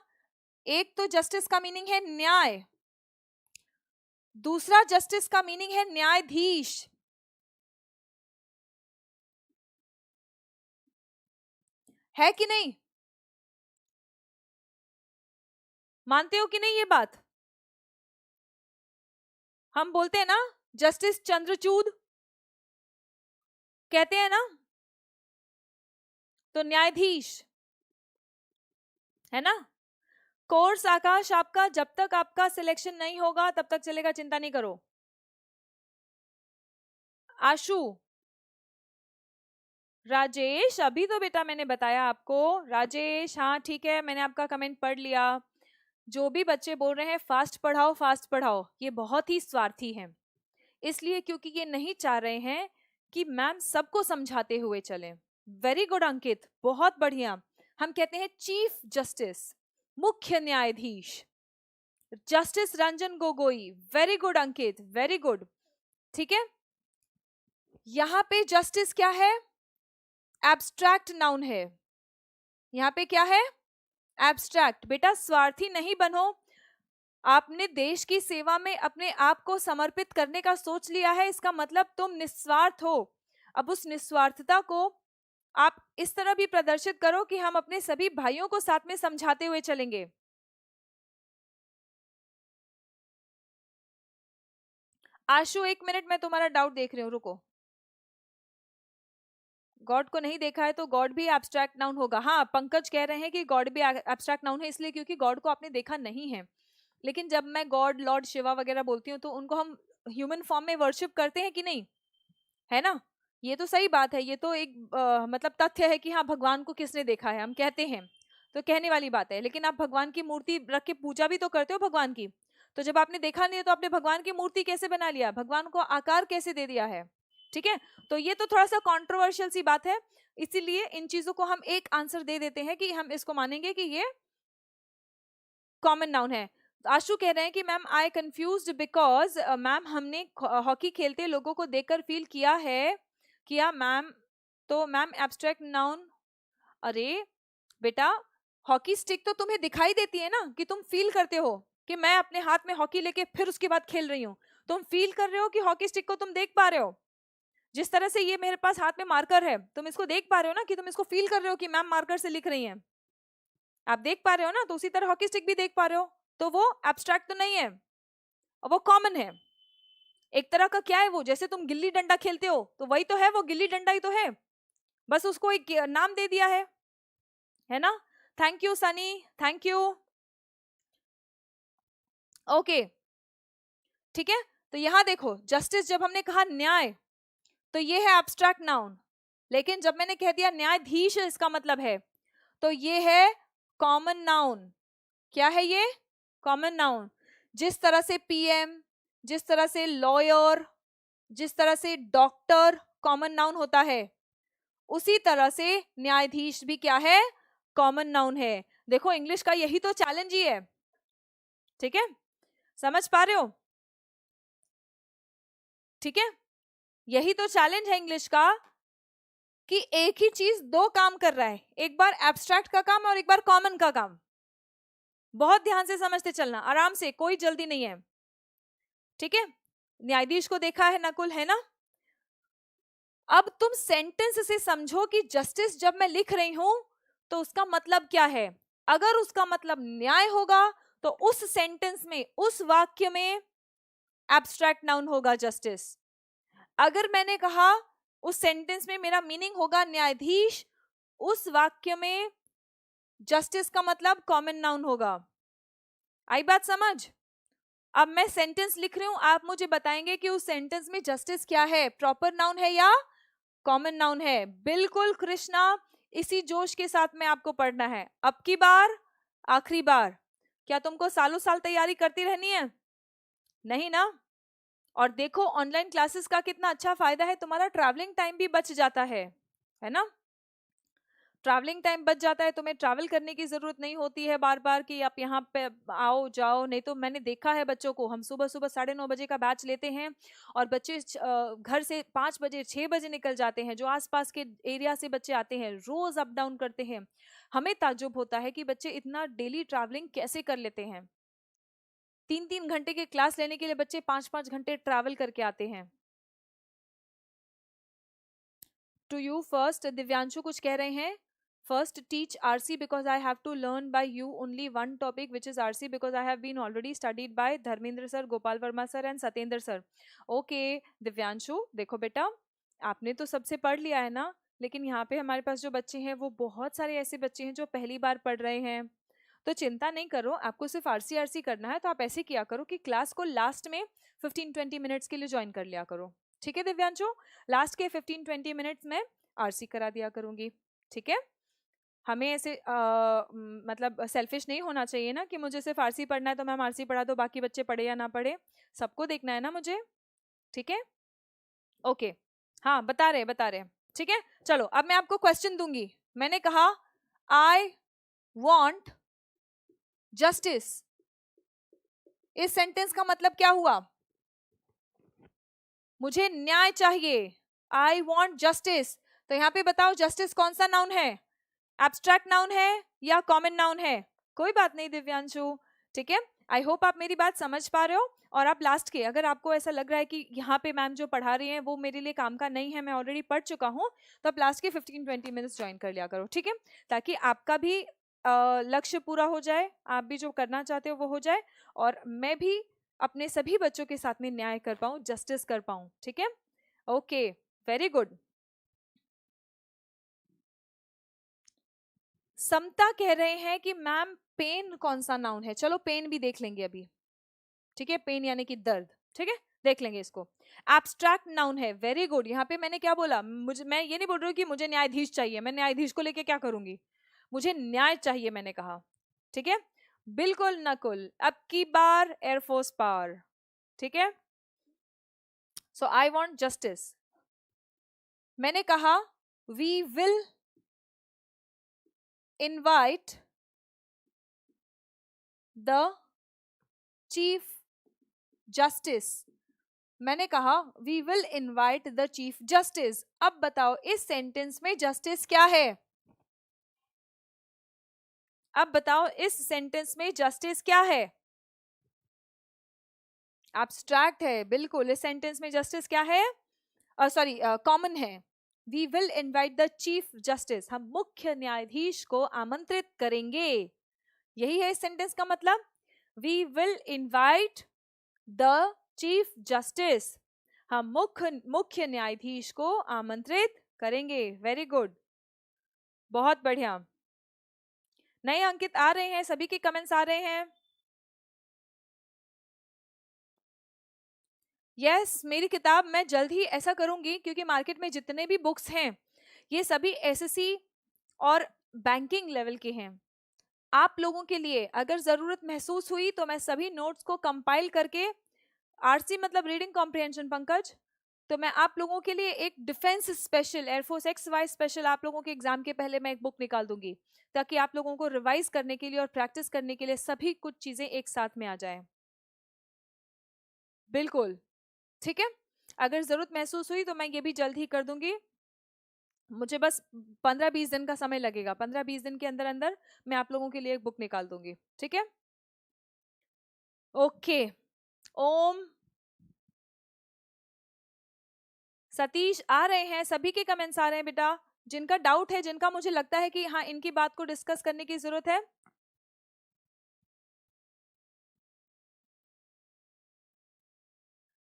एक तो जस्टिस का मीनिंग है न्याय, दूसरा जस्टिस का मीनिंग है न्यायाधीश। है कि नहीं? मानते हो कि नहीं ये बात? हम बोलते हैं ना जस्टिस चंद्रचूड, कहते हैं ना, तो न्यायाधीश है ना। कोर्स आकाश आपका जब तक आपका सिलेक्शन नहीं होगा तब तक चलेगा, चिंता नहीं करो। आशु, राजेश, अभी तो बेटा मैंने बताया आपको। राजेश, हाँ ठीक है, मैंने आपका कमेंट पढ़ लिया। जो भी बच्चे बोल रहे हैं फास्ट पढ़ाओ फास्ट पढ़ाओ, ये बहुत ही स्वार्थी हैं, इसलिए क्योंकि ये नहीं चाह रहे हैं कि मैम सबको समझाते हुए चलें। वेरी गुड अंकित, बहुत बढ़िया। हम कहते हैं चीफ जस्टिस, मुख्य न्यायाधीश, justice Ranjan Gogoi. Very good Ankit, very good, ठीक है। यहां पे जस्टिस क्या है? एब्स्ट्रैक्ट नाउन है। यहां पे क्या है? एब्स्ट्रैक्ट। बेटा स्वार्थी नहीं बनो, आपने देश की सेवा में अपने आप को समर्पित करने का सोच लिया है, इसका मतलब तुम निस्वार्थ हो। अब उस निस्वार्थता को आप इस तरह भी प्रदर्शित करो कि हम अपने सभी भाइयों को साथ में समझाते हुए चलेंगे। आशु एक मिनट, मैं तुम्हारा डाउट देख रही हूँ, रुको। गॉड को नहीं देखा है तो गॉड भी एब्स्ट्रैक्ट नाउन होगा। हाँ, पंकज कह रहे हैं कि गॉड भी एब्स्ट्रैक्ट नाउन है, इसलिए क्योंकि गॉड को आपने देखा नहीं है। लेकिन जब मैं गॉड, लॉर्ड, शिवा वगैरह बोलती हूँ तो उनको हम ह्यूमन फॉर्म में वर्शिप करते हैं कि नहीं, है ना? ये तो सही बात है, ये तो एक मतलब तथ्य है कि हाँ भगवान को किसने देखा है, हम कहते हैं, तो कहने वाली बात है। लेकिन आप भगवान की मूर्ति रख के पूजा भी तो करते हो भगवान की, तो जब आपने देखा नहीं है तो आपने भगवान की मूर्ति कैसे बना लिया, भगवान को आकार कैसे दे दिया है? ठीक है, तो ये तो थोड़ा सा कंट्रोवर्शियल सी बात है, इसीलिए इन चीजों को हम एक आंसर दे देते हैं कि हम इसको मानेंगे कि ये कॉमन नाउन है। आशु कह रहे हैं कि ma'am I confused because ma'am हमने हॉकी खेलते लोगों को देखकर फील किया है, किया मैम, तो मैम एब्स्ट्रैक्ट नाउन। अरे बेटा, हॉकी स्टिक तो तुम्हें दिखाई देती है ना, कि तुम फील करते हो कि मैं अपने हाथ में हॉकी लेके फिर उसके बाद खेल रही हूँ, तुम फील कर रहे हो कि हॉकी स्टिक को तुम देख पा रहे हो। जिस तरह से ये मेरे पास हाथ में मार्कर है, तुम इसको देख पा रहे हो ना, कि तुम इसको फील कर रहे हो कि मैम मार्कर से लिख रही हैं, आप देख पा रहे हो ना, तो उसी तरह हॉकी स्टिक भी देख पा रहे हो, तो वो एब्स्ट्रैक्ट तो नहीं है, और वो कॉमन है। एक तरह का क्या है वो, जैसे तुम गिल्ली डंडा खेलते हो, तो वही तो है, वो गिल्ली डंडा ही तो है, बस उसको एक नाम दे दिया है ना। Thank you Sunny, thank you. Okay, ठीक है। तो यहां देखो, जस्टिस जब हमने कहा न्याय, तो ये है एब्स्ट्रैक्ट नाउन, लेकिन जब मैंने कह दिया न्यायाधीश इसका मतलब है, तो ये है कॉमन नाउन। क्या है ये? Common noun. जिस तरह से पीएम, जिस तरह से लॉयर, जिस तरह से डॉक्टर कॉमन नाउन होता है, उसी तरह से न्यायाधीश भी क्या है? कॉमन नाउन है। देखो इंग्लिश का यही तो चैलेंज ही है, ठीक है, समझ पा रहे हो? ठीक है, यही तो चैलेंज है इंग्लिश का, कि एक ही चीज दो काम कर रहा है, एक बार एब्स्ट्रैक्ट का काम और एक बार कॉमन का काम। बहुत ध्यान से समझते चलना, आराम से, कोई जल्दी नहीं है, ठीक है। न्यायाधीश को देखा है नकुल, है ना। अब तुम सेंटेंस से समझो कि जस्टिस जब मैं लिख रही हूं तो उसका मतलब क्या है। अगर उसका मतलब न्याय होगा तो उस सेंटेंस में, उस वाक्य में एब्स्ट्रैक्ट नाउन होगा जस्टिस। अगर मैंने कहा उस सेंटेंस में मेरा मीनिंग होगा न्यायाधीश, उस वाक्य में जस्टिस का मतलब कॉमन नाउन होगा। आई बात समझ? अब मैं सेंटेंस लिख रही हूं, आप मुझे बताएंगे कि उस सेंटेंस में जस्टिस क्या है, प्रॉपर नाउन है या कॉमन नाउन है। बिल्कुल कृष्णा, इसी जोश के साथ में आपको पढ़ना है। अब की बार आखिरी बार, क्या तुमको सालों साल तैयारी करती रहनी है? नहीं ना। और देखो ऑनलाइन क्लासेस का कितना अच्छा फायदा है, तुम्हारा ट्रैवलिंग टाइम भी बच जाता है ना। ट्रैवलिंग टाइम बच जाता है, तुम्हें ट्रैवल करने की जरूरत नहीं होती है बार बार कि आप यहाँ पे आओ जाओ। नहीं तो मैंने देखा है बच्चों को, हम सुबह सुबह 9:30 बजे का बैच लेते हैं और बच्चे घर से 5 बजे 6 बजे निकल जाते हैं। जो आसपास के एरिया से बच्चे आते हैं, रोज अप डाउन करते हैं। हमें ताज्जुब होता है कि बच्चे इतना डेली ट्रैवलिंग कैसे कर लेते हैं। 3-3 घंटे के क्लास लेने के लिए बच्चे 5-5 घंटे ट्रैवल करके आते हैं। टू यू फर्स्ट, दिव्यांशु कुछ कह रहे हैं। First, teach RC because I have to learn by you only one topic, which is RC, because I have been already studied by Dharmendra sir, Gopal Verma sir and Satyendra sir. Okay, Divyanshu देखो बेटा, आपने तो सबसे पढ़ लिया है ना, लेकिन यहाँ पे हमारे पास जो बच्चे हैं वो बहुत सारे ऐसे बच्चे हैं जो पहली बार पढ़ रहे हैं। तो चिंता नहीं करो, आपको सिर्फ RC करना है। तो आप ऐसे किया करो कि क्लास को लास्ट में 15-20 मिनट्स के लिए ज्वाइन कर लिया करो, ठीक है दिव्यांशु। लास्ट के 15-20 मिनट्स में RC करा दिया करूंगी, ठीक है। हमें ऐसे मतलब सेल्फिश नहीं होना चाहिए ना, कि मुझे सिर्फ RC पढ़ना है तो मैम RC पढ़ा दो, बाकी बच्चे पढ़े या ना पढ़े, सबको देखना है ना मुझे, ठीक है। ओके, हाँ बता रहे, ठीक है। चलो अब मैं आपको क्वेश्चन दूंगी। मैंने कहा आई वॉन्ट जस्टिस, इस सेंटेंस का मतलब क्या हुआ? मुझे न्याय चाहिए, आई वॉन्ट जस्टिस। तो यहाँ पे बताओ जस्टिस कौन सा नाउन है, एब्स्ट्रैक्ट नाउन है या कॉमन नाउन है? कोई बात नहीं दिव्यांशु, ठीक है। आई होप आप मेरी बात समझ पा रहे हो। और आप लास्ट के, अगर आपको ऐसा लग रहा है कि यहाँ पे मैम जो पढ़ा रही हैं वो मेरे लिए काम का नहीं है, मैं ऑलरेडी पढ़ चुका हूँ, तो आप लास्ट के 15-20 मिनट्स ज्वाइन कर लिया करो, ठीक है, ताकि आपका भी लक्ष्य पूरा हो जाए, आप भी जो करना चाहते हो वो हो जाए, और मैं भी अपने सभी बच्चों के साथ में न्याय कर पाऊँ, जस्टिस कर पाऊँ, ठीक है। Okay, very good. समता कह रहे हैं कि मैम पेन कौन सा नाउन है। चलो पेन भी देख लेंगे अभी, ठीक है, पेन यानी कि दर्द, ठीक है, देख लेंगे इसको। एब्स्ट्रैक्ट नाउन है, वेरी गुड। यहाँ पे मैंने क्या बोला, मुझे, मैं ये नहीं बोल रही हूँ कि मुझे न्यायाधीश चाहिए, मैं न्यायाधीश को लेके क्या करूंगी, मुझे न्याय चाहिए मैंने कहा, ठीक है। बिल्कुल नकुल, अब की बार एयरफोर्स पावर, ठीक है। सो आई वॉन्ट जस्टिस, मैंने कहा we will invite the chief justice, मैंने कहा we will invite the chief justice. अब बताओ इस सेंटेंस में जस्टिस क्या है? अब बताओ इस सेंटेंस में जस्टिस क्या है? एब्स्ट्रैक्ट है, बिल्कुल। इस सेंटेंस में जस्टिस क्या है? सॉरी कॉमन है। We will invite the chief justice, हम मुख्य न्यायाधीश को आमंत्रित करेंगे, यही है इस सेंटेंस का मतलब। We will invite the chief justice, हम मुख्य न्यायाधीश को आमंत्रित करेंगे। वेरी गुड, बहुत बढ़िया। नए अंकित आ रहे हैं, सभी के कमेंट्स आ रहे हैं। यस, मेरी किताब मैं जल्द ही ऐसा करूंगी, क्योंकि मार्केट में जितने भी बुक्स हैं ये सभी एसएससी और बैंकिंग लेवल के हैं। आप लोगों के लिए अगर जरूरत महसूस हुई तो मैं सभी नोट्स को कंपाइल करके, आरसी मतलब रीडिंग कॉम्प्रिहेंशन पंकज, तो मैं आप लोगों के लिए एक defence special, air force X Y special आप लोगों के एग्जाम के पहले मैं एक बुक निकाल दूंगी, ताकि आप लोगों को रिवाइज करने के लिए और प्रैक्टिस करने के लिए सभी कुछ चीजें एक साथ में आ जाए। बिल्कुल ठीक है, अगर जरूरत महसूस हुई तो मैं ये भी जल्द ही कर दूंगी। मुझे बस 15-20 दिन का समय लगेगा, 15-20 दिन के अंदर अंदर मैं आप लोगों के लिए एक बुक निकाल दूंगी, ठीक है। ओके, ओम सतीश आ रहे हैं, सभी के कमेंट्स आ रहे हैं बेटा। जिनका डाउट है, जिनका मुझे लगता है कि हाँ इनकी बात को डिस्कस करने की जरूरत है,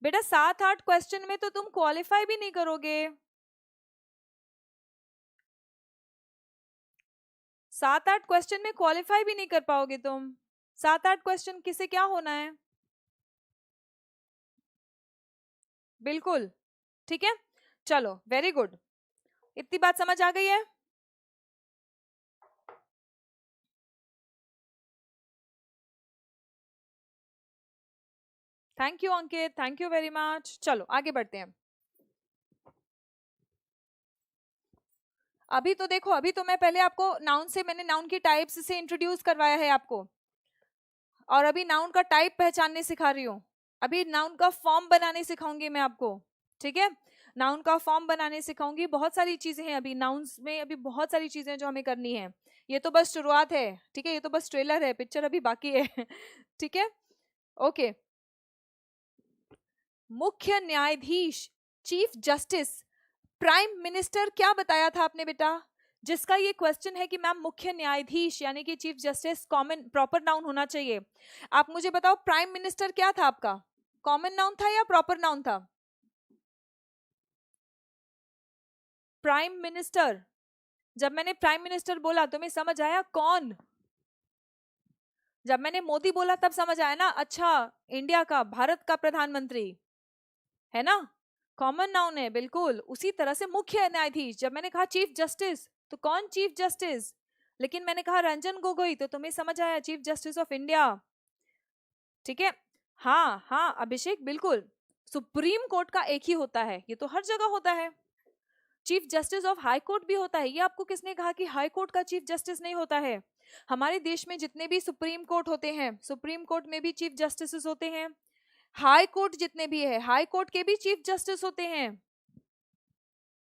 बेटा 7-8 क्वेश्चन में तो तुम क्वालिफाई भी नहीं करोगे। 7-8 क्वेश्चन में क्वालिफाई भी नहीं कर पाओगे तुम। 7-8 क्वेश्चन किसे क्या होना है। बिल्कुल ठीक है, चलो वेरी गुड, इतनी बात समझ आ गई है। Thank you Ankit, thank you very much. चलो आगे बढ़ते हैं। अभी तो देखो, अभी तो मैं पहले आपको नाउन से, मैंने नाउन की टाइप्स से इंट्रोड्यूस करवाया है आपको, और अभी नाउन का टाइप पहचानने सिखा रही हूँ। अभी नाउन का फॉर्म बनाने सिखाऊंगी मैं आपको, ठीक है। नाउन का फॉर्म बनाने सिखाऊंगी, बहुत सारी चीजें हैं अभी नाउन्स में, अभी बहुत सारी चीजें जो हमें करनी है। ये तो बस शुरुआत है, ठीक है, ये तो बस ट्रेलर है, पिक्चर अभी बाकी है ठीक है, ओके। मुख्य न्यायाधीश, चीफ जस्टिस, प्राइम मिनिस्टर, क्या बताया था आपने बेटा, जिसका ये क्वेश्चन है कि मैम मुख्य न्यायाधीश यानी कि chief justice common proper noun होना चाहिए। आप मुझे बताओ प्राइम मिनिस्टर क्या था आपका, कॉमन नाउन था या प्रॉपर नाउन था। प्राइम मिनिस्टर, जब मैंने प्राइम मिनिस्टर बोला तुम्हें समझ आया कौन, जब मैंने मोदी बोला तब समझ आया ना, अच्छा इंडिया का, भारत का प्रधानमंत्री है ना, कॉमन नाउन है बिल्कुल। उसी तरह से मुख्य न्यायाधीश, जब मैंने कहा चीफ जस्टिस तो कौन चीफ जस्टिस, लेकिन मैंने कहा रंजन गोगोई तो तुम्हें समझ आया चीफ जस्टिस ऑफ इंडिया, ठीक है। हाँ हाँ अभिषेक, बिल्कुल सुप्रीम कोर्ट का एक ही होता है, ये तो हर जगह होता है। Chief justice of high court भी होता है, ये आपको किसने कहा कि हाई कोर्ट का चीफ जस्टिस नहीं होता है। हमारे देश में जितने भी सुप्रीम कोर्ट होते हैं, सुप्रीम कोर्ट में भी चीफ जस्टिस होते हैं, हाई कोर्ट जितने भी है, हाई कोर्ट के भी चीफ जस्टिस होते हैं,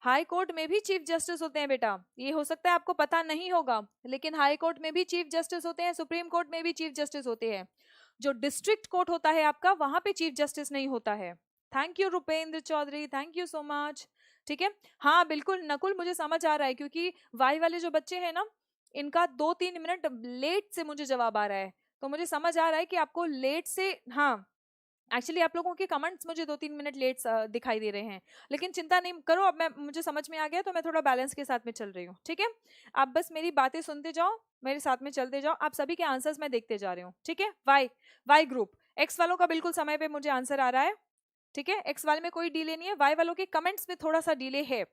हाई कोर्ट में भी चीफ जस्टिस होते हैं बेटा। ये हो सकता है आपको पता नहीं होगा, लेकिन हाई कोर्ट में भी चीफ जस्टिस होते हैं, सुप्रीम कोर्ट में भी चीफ जस्टिस होते हैं। जो डिस्ट्रिक्ट कोर्ट होता है आपका, वहां पे चीफ जस्टिस नहीं होता है। Thank you Rupendra Chaudhary, thank you so much, ठीक है। हाँ बिल्कुल नकुल, मुझे समझ आ रहा है, क्योंकि वाई वाले जो बच्चे हैं ना, इनका 2-3 मिनट लेट से मुझे जवाब आ रहा है, तो मुझे समझ आ रहा है कि आपको लेट से, हाँ एक्चुअली आप लोगों के कमेंट्स मुझे 2-3 मिनट लेट दिखाई दे रहे हैं, लेकिन चिंता नहीं करो, अब मैं, मुझे समझ में आ गया, तो मैं थोड़ा बैलेंस के साथ में चल रही हूँ, ठीक है। आप बस मेरी बातें सुनते जाओ, मेरे साथ में चलते जाओ, आप सभी के आंसर्स मैं देखते जा रही हूँ, ठीक है। वाई, वाई ग्रुप, एक्स वालों का बिल्कुल समय पे मुझे आंसर आ रहा है, ठीक है, एक्स वाले में कोई डिले नहीं है, वाई वालों के कमेंट्स में थोड़ा सा डिले है,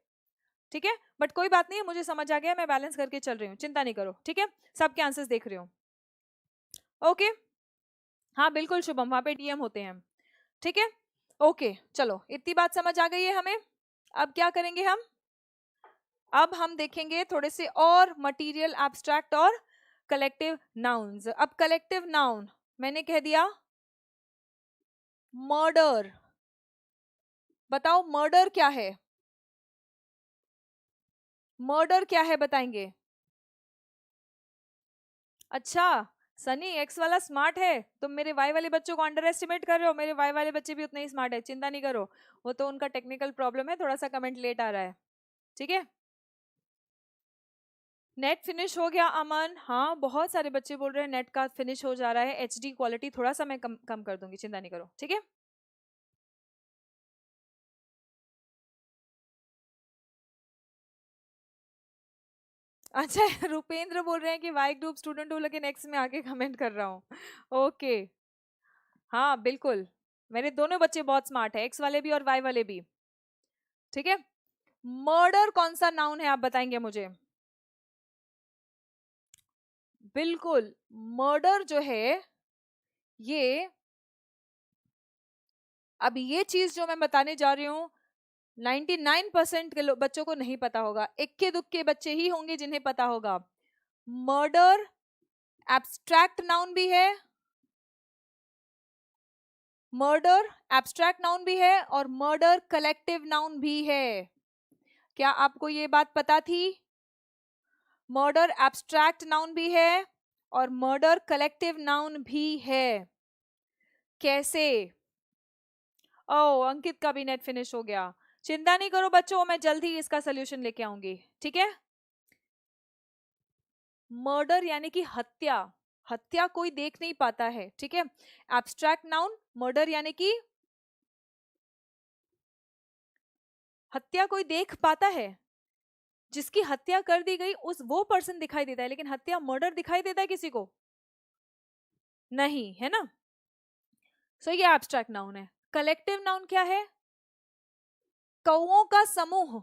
ठीक है, बट कोई बात नहीं है, मुझे समझ आ गया, मैं बैलेंस करके चल रही हूँ, चिंता नहीं करो, ठीक है। सबके आंसर्स देख रही हूँ, ओके। हाँ बिल्कुल शुभम, वहां पे डीएम होते हैं, ठीक है, ओके। चलो इतनी बात समझ आ गई है हमें, अब क्या करेंगे हम, अब हम देखेंगे थोड़े से और मटेरियल, एब्स्ट्रैक्ट और कलेक्टिव नाउन्स। अब कलेक्टिव नाउन मैंने कह दिया मर्डर, बताओ मर्डर क्या है, मर्डर क्या है बताएंगे। अच्छा, सनी एक्स वाला स्मार्ट है, तुम मेरे वाई वाले बच्चों को अंडर एस्टिमेट कर रहे हो, मेरे वाई वाले बच्चे भी उतने ही स्मार्ट है, चिंता नहीं करो, वो तो उनका टेक्निकल प्रॉब्लम है, थोड़ा सा कमेंट लेट आ रहा है, ठीक है। नेट फिनिश हो गया अमन? हाँ बहुत सारे बच्चे बोल रहे हैं नेट का फिनिश हो जा रहा है, एचडी क्वालिटी थोड़ा सा मैं कम कर दूंगी, चिंता नहीं करो, ठीक है। अच्छा रुपेंद्र बोल रहे हैं कि वाई ग्रुप स्टूडेंट हूँ लेकिन एक्स में आके कमेंट कर रहा हूँ। ओके, हाँ बिल्कुल, मेरे दोनों बच्चे बहुत स्मार्ट है, एक्स वाले भी और वाई वाले भी, ठीक है। मर्डर कौन सा नाउन है आप बताएंगे मुझे? बिल्कुल, मर्डर जो है ये, अब ये चीज जो मैं बताने जा रही हूँ 99% के बच्चों को नहीं पता होगा, इक्के दुक्के बच्चे ही होंगे जिन्हें पता होगा। मर्डर एब्स्ट्रैक्ट नाउन भी है, मर्डर एब्स्ट्रैक्ट नाउन भी है और मर्डर कलेक्टिव नाउन भी है। क्या आपको ये बात पता थी? मर्डर एब्स्ट्रैक्ट नाउन भी है और मर्डर कलेक्टिव नाउन भी है। कैसे? ओ अंकित का भी नेट फिनिश हो गया, चिंता नहीं करो बच्चों, मैं जल्द ही इसका सोल्यूशन लेके आऊंगी, ठीक है। मर्डर यानी कि हत्या, हत्या कोई देख नहीं पाता है, ठीक है। एब्स्ट्रैक्ट नाउन मर्डर यानी कि हत्या कोई देख पाता है, जिसकी हत्या कर दी गई उस वो पर्सन दिखाई देता है, लेकिन हत्या मर्डर दिखाई देता है किसी को? नहीं, है ना। सो ये एब्स्ट्रैक्ट नाउन है। कलेक्टिव नाउन क्या है? कौओं का समूह,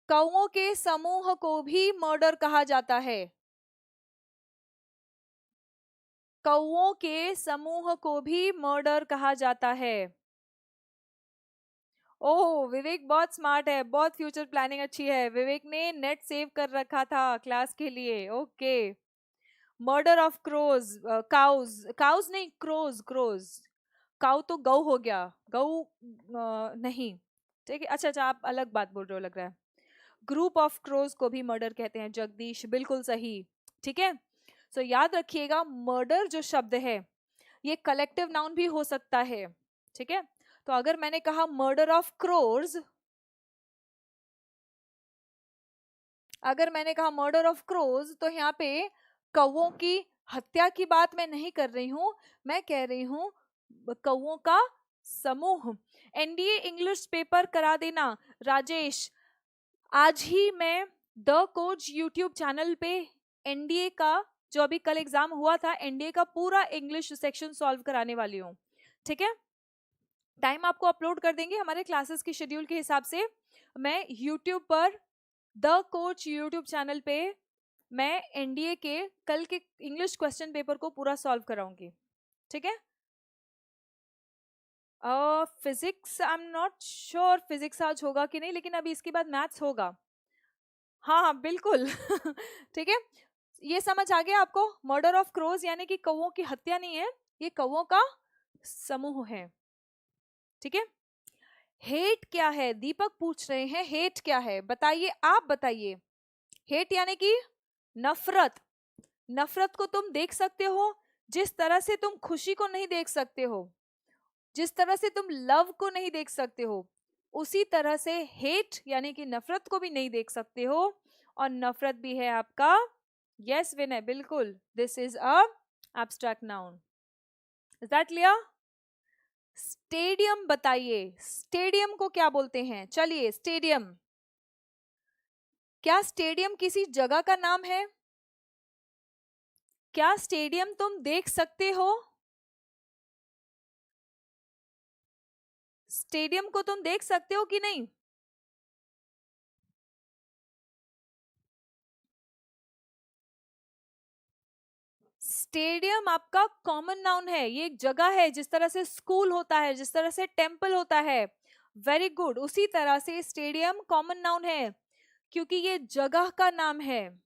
कौओं के समूह को भी मर्डर कहा जाता है, कौओं के समूह को भी मर्डर कहा जाता है। ओह विवेक बहुत स्मार्ट है, बहुत फ्यूचर प्लानिंग अच्छी है, विवेक ने नेट सेव कर रखा था क्लास के लिए, okay. Murder of crows, cows, cows नहीं क्रोज, क्रोज, काउ तो गौ हो गया, गौ नहीं, ठीक है। अच्छा अच्छा आप अलग बात बोल रहे हो लग रहा है। ग्रुप ऑफ क्रोज को भी मर्डर कहते हैं, जगदीश बिल्कुल सही, ठीक है। सो याद रखिएगा मर्डर जो शब्द है ये कलेक्टिव नाउन भी हो सकता है, ठीक है। तो अगर मैंने कहा मर्डर ऑफ क्रोर्स, अगर मैंने कहा मर्डर ऑफ क्रोज, तो यहाँ पे कौओं की हत्या की बात मैं नहीं कर रही हूं, मैं कह रही हूं कौओं का समूह। एनडीए इंग्लिश पेपर करा देना राजेश, आज ही मैं द कोच यूट्यूब चैनल पे एनडीए का जो अभी कल एग्जाम हुआ था एनडीए का पूरा इंग्लिश सेक्शन सॉल्व कराने वाली हूँ, ठीक है। टाइम आपको अपलोड कर देंगे हमारे क्लासेस की शेड्यूल के हिसाब से। मैं यूट्यूब पर द कोच यूट्यूब चैनल पे मैं एनडीए के कल के इंग्लिश क्वेश्चन पेपर को पूरा सॉल्व कराऊंगी, ठीक है। Physics I am not sure physics आज होगा कि नहीं, लेकिन अभी इसके बाद मैथ्स होगा। हाँ हाँ बिल्कुल ठीक है। ये समझ आ गया आपको, मर्डर ऑफ क्रोज यानी कि कौओं की हत्या नहीं है, ये कौओं का समूह है, ठीक है। हेट क्या है? दीपक पूछ रहे हैं हेट क्या है, बताइए आप बताइए। हेट यानी कि नफरत, नफरत को तुम देख सकते हो जिस तरह से तुम खुशी को नहीं देख सकते हो, जिस तरह से तुम लव को नहीं देख सकते हो, उसी तरह से हेट यानी कि नफरत को भी नहीं देख सकते हो, और नफरत भी है आपका, यस विनय बिल्कुल, this is a abstract noun, is that clear. Stadium बताइए, स्टेडियम को क्या बोलते हैं? चलिए स्टेडियम, क्या स्टेडियम किसी जगह का नाम है? क्या स्टेडियम तुम देख सकते हो? स्टेडियम को तुम देख सकते हो कि नहीं? स्टेडियम आपका कॉमन नाउन है, ये एक जगह है, जिस तरह से स्कूल होता है, जिस तरह से टेंपल होता है, वेरी गुड, उसी तरह से स्टेडियम कॉमन नाउन है, क्योंकि ये जगह का नाम है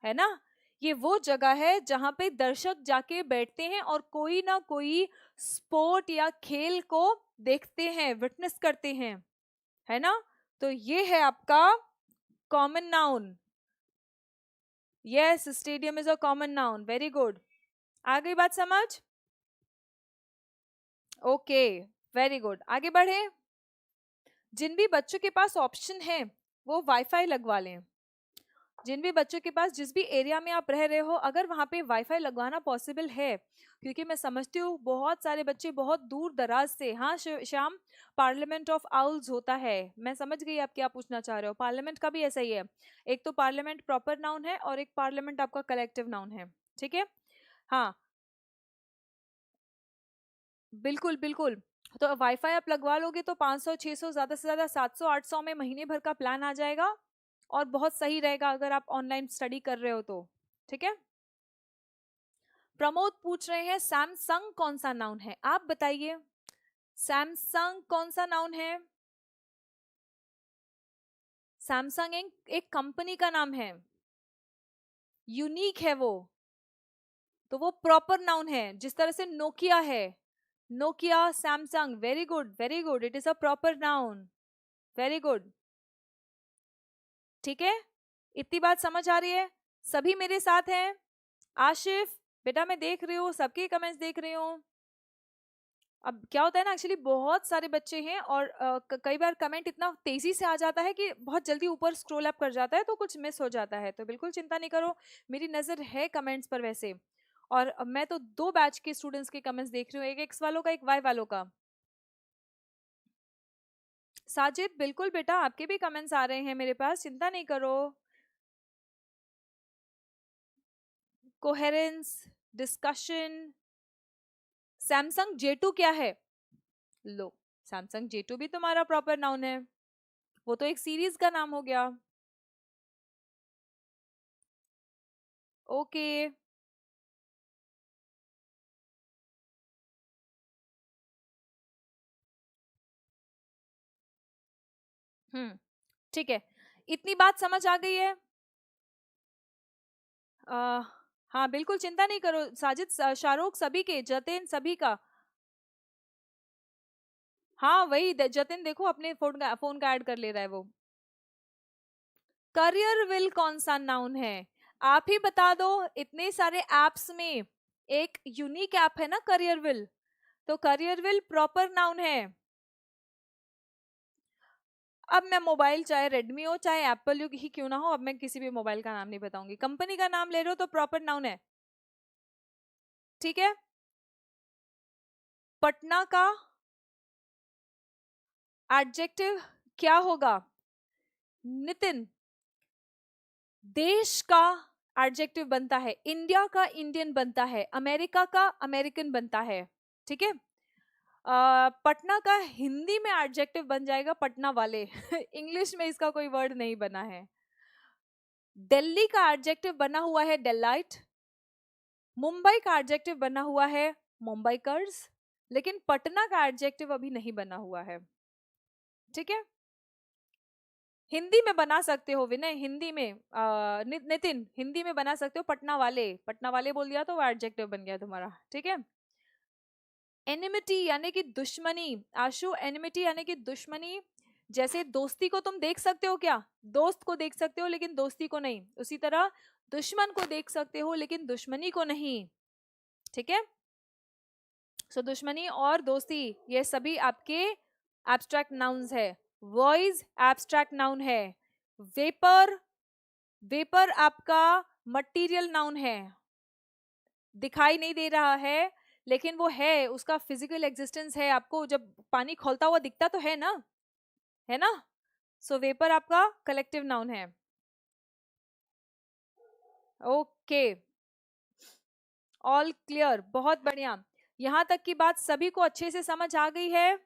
ना। ये वो जगह है जहां पे दर्शक जाके बैठते हैं और कोई ना कोई स्पोर्ट या खेल को देखते हैं, विटनेस करते हैं, है ना। तो ये है आपका common noun, yes, stadium is a common noun, very good. आ गई बात समझ? ओके, वेरी गुड, आगे बढ़े। जिन भी बच्चों के पास ऑप्शन है वो वाईफाई लगवा लें। जिन भी बच्चों के पास, जिस भी एरिया में आप रह रहे हो, अगर वहां पे वाईफाई लगवाना पॉसिबल है, क्योंकि मैं समझती हूँ बहुत सारे बच्चे बहुत दूर दराज से, हाँ श्याम, पार्लियामेंट ऑफ आउल्स होता है, मैं समझ गई आप क्या पूछना चाह रहे हो। पार्लियामेंट का भी ऐसा ही है, एक तो पार्लियामेंट प्रॉपर नाउन है और एक पार्लियामेंट आपका कलेक्टिव नाउन है, ठीक है। हाँ, बिल्कुल बिल्कुल। तो वाईफाई आप लगवा लोगे तो 500 600 ज्यादा से ज्यादा 700 800 में महीने भर का प्लान आ जाएगा, और बहुत सही रहेगा अगर आप ऑनलाइन स्टडी कर रहे हो तो, ठीक है। प्रमोद पूछ रहे हैं सैमसंग कौन सा नाउन है, आप बताइए। सैमसंग कौन सा नाउन है? सैमसंग एक कंपनी का नाम है, यूनिक है वो, तो वो प्रॉपर नाउन है, जिस तरह से नोकिया है, Nokia, Samsung, very good very good, it is a proper noun, very good, ठीक है। इतनी बात समझ आ रही है? सभी मेरे साथ हैं? आशिफ बेटा, मैं देख रही हूँ सबके कमेंट्स देख रही हूँ। अब क्या होता है ना, एक्चुअली बहुत सारे बच्चे हैं और कई बार कमेंट इतना तेजी से आ जाता है कि बहुत जल्दी ऊपर स्क्रॉल अप कर जाता है, तो कुछ मिस हो जाता है, तो बिल्कुल चिंता नहीं करो, मेरी नजर है कमेंट्स पर वैसे। और मैं तो दो बैच के स्टूडेंट्स के कमेंट्स देख रही हूँ, एक एक्स वालों का, एक वाई वालों का। साजिद बिल्कुल बेटा, आपके भी कमेंट्स आ रहे हैं मेरे पास, चिंता नहीं करो। Coherence, discussion. सैमसंग J2 क्या है? लो, सैमसंग J2 भी तुम्हारा प्रॉपर नाउन है, वो तो एक सीरीज का नाम हो गया। ओके, ठीक है, इतनी बात समझ आ गई है। आ, हाँ बिल्कुल चिंता नहीं करो साजिद, शाहरुख सभी के, जतिन सभी का। हाँ वही जतिन देखो अपने फोन का ऐड कर ले रहा है वो। करियर विल कौन सा नाउन है? आप ही बता दो, इतने सारे एप्स में एक यूनिक ऐप है ना करियर विल, तो करियर विल प्रॉपर नाउन है। अब मैं मोबाइल चाहे रेडमी हो चाहे एप्पल ही क्यों ना हो, अब मैं किसी भी मोबाइल का नाम नहीं बताऊंगी, कंपनी का नाम ले रहे हो तो प्रॉपर नाउन है, ठीक है। पटना का एडजेक्टिव क्या होगा? नितिन, देश का एडजेक्टिव बनता है, इंडिया का इंडियन बनता है, अमेरिका का अमेरिकन बनता है, ठीक है। पटना का हिंदी में एडजेक्टिव बन जाएगा पटना वाले इंग्लिश में इसका कोई वर्ड नहीं बना है। दिल्ली का एडजेक्टिव बना हुआ है डेलाइट, मुंबई का एडजेक्टिव बना हुआ है मुंबईकर्स, लेकिन पटना का एडजेक्टिव अभी नहीं बना हुआ है, ठीक है। हिंदी में बना सकते हो विनय, हिंदी में नितिन, हिंदी में बना सकते हो पटना वाले, पटना वाले बोल दिया तो वो एडजेक्टिव बन गया तुम्हारा, ठीक है। एनिमिटी यानी कि दुश्मनी, आशु एनिमिटी यानी कि दुश्मनी, जैसे दोस्ती को तुम देख सकते हो क्या, दोस्त को देख सकते हो लेकिन दोस्ती को नहीं, उसी तरह दुश्मन को देख सकते हो लेकिन दुश्मनी को नहीं, ठीक है। सो दुश्मनी और दोस्ती ये सभी आपके एब्स्ट्रैक्ट नाउन्स है। वॉइस एब्स्ट्रैक्ट नाउन है। वेपर, वेपर आपका मटीरियल नाउन है, दिखाई नहीं दे रहा है लेकिन वो है, उसका फिजिकल एग्जिस्टेंस है, आपको जब पानी खौलता हुआ दिखता तो है ना, है ना। सो वेपर आपका कलेक्टिव नाउन है। ओके, ऑल क्लियर, बहुत बढ़िया, यहां तक की बात सभी को अच्छे से समझ आ गई है।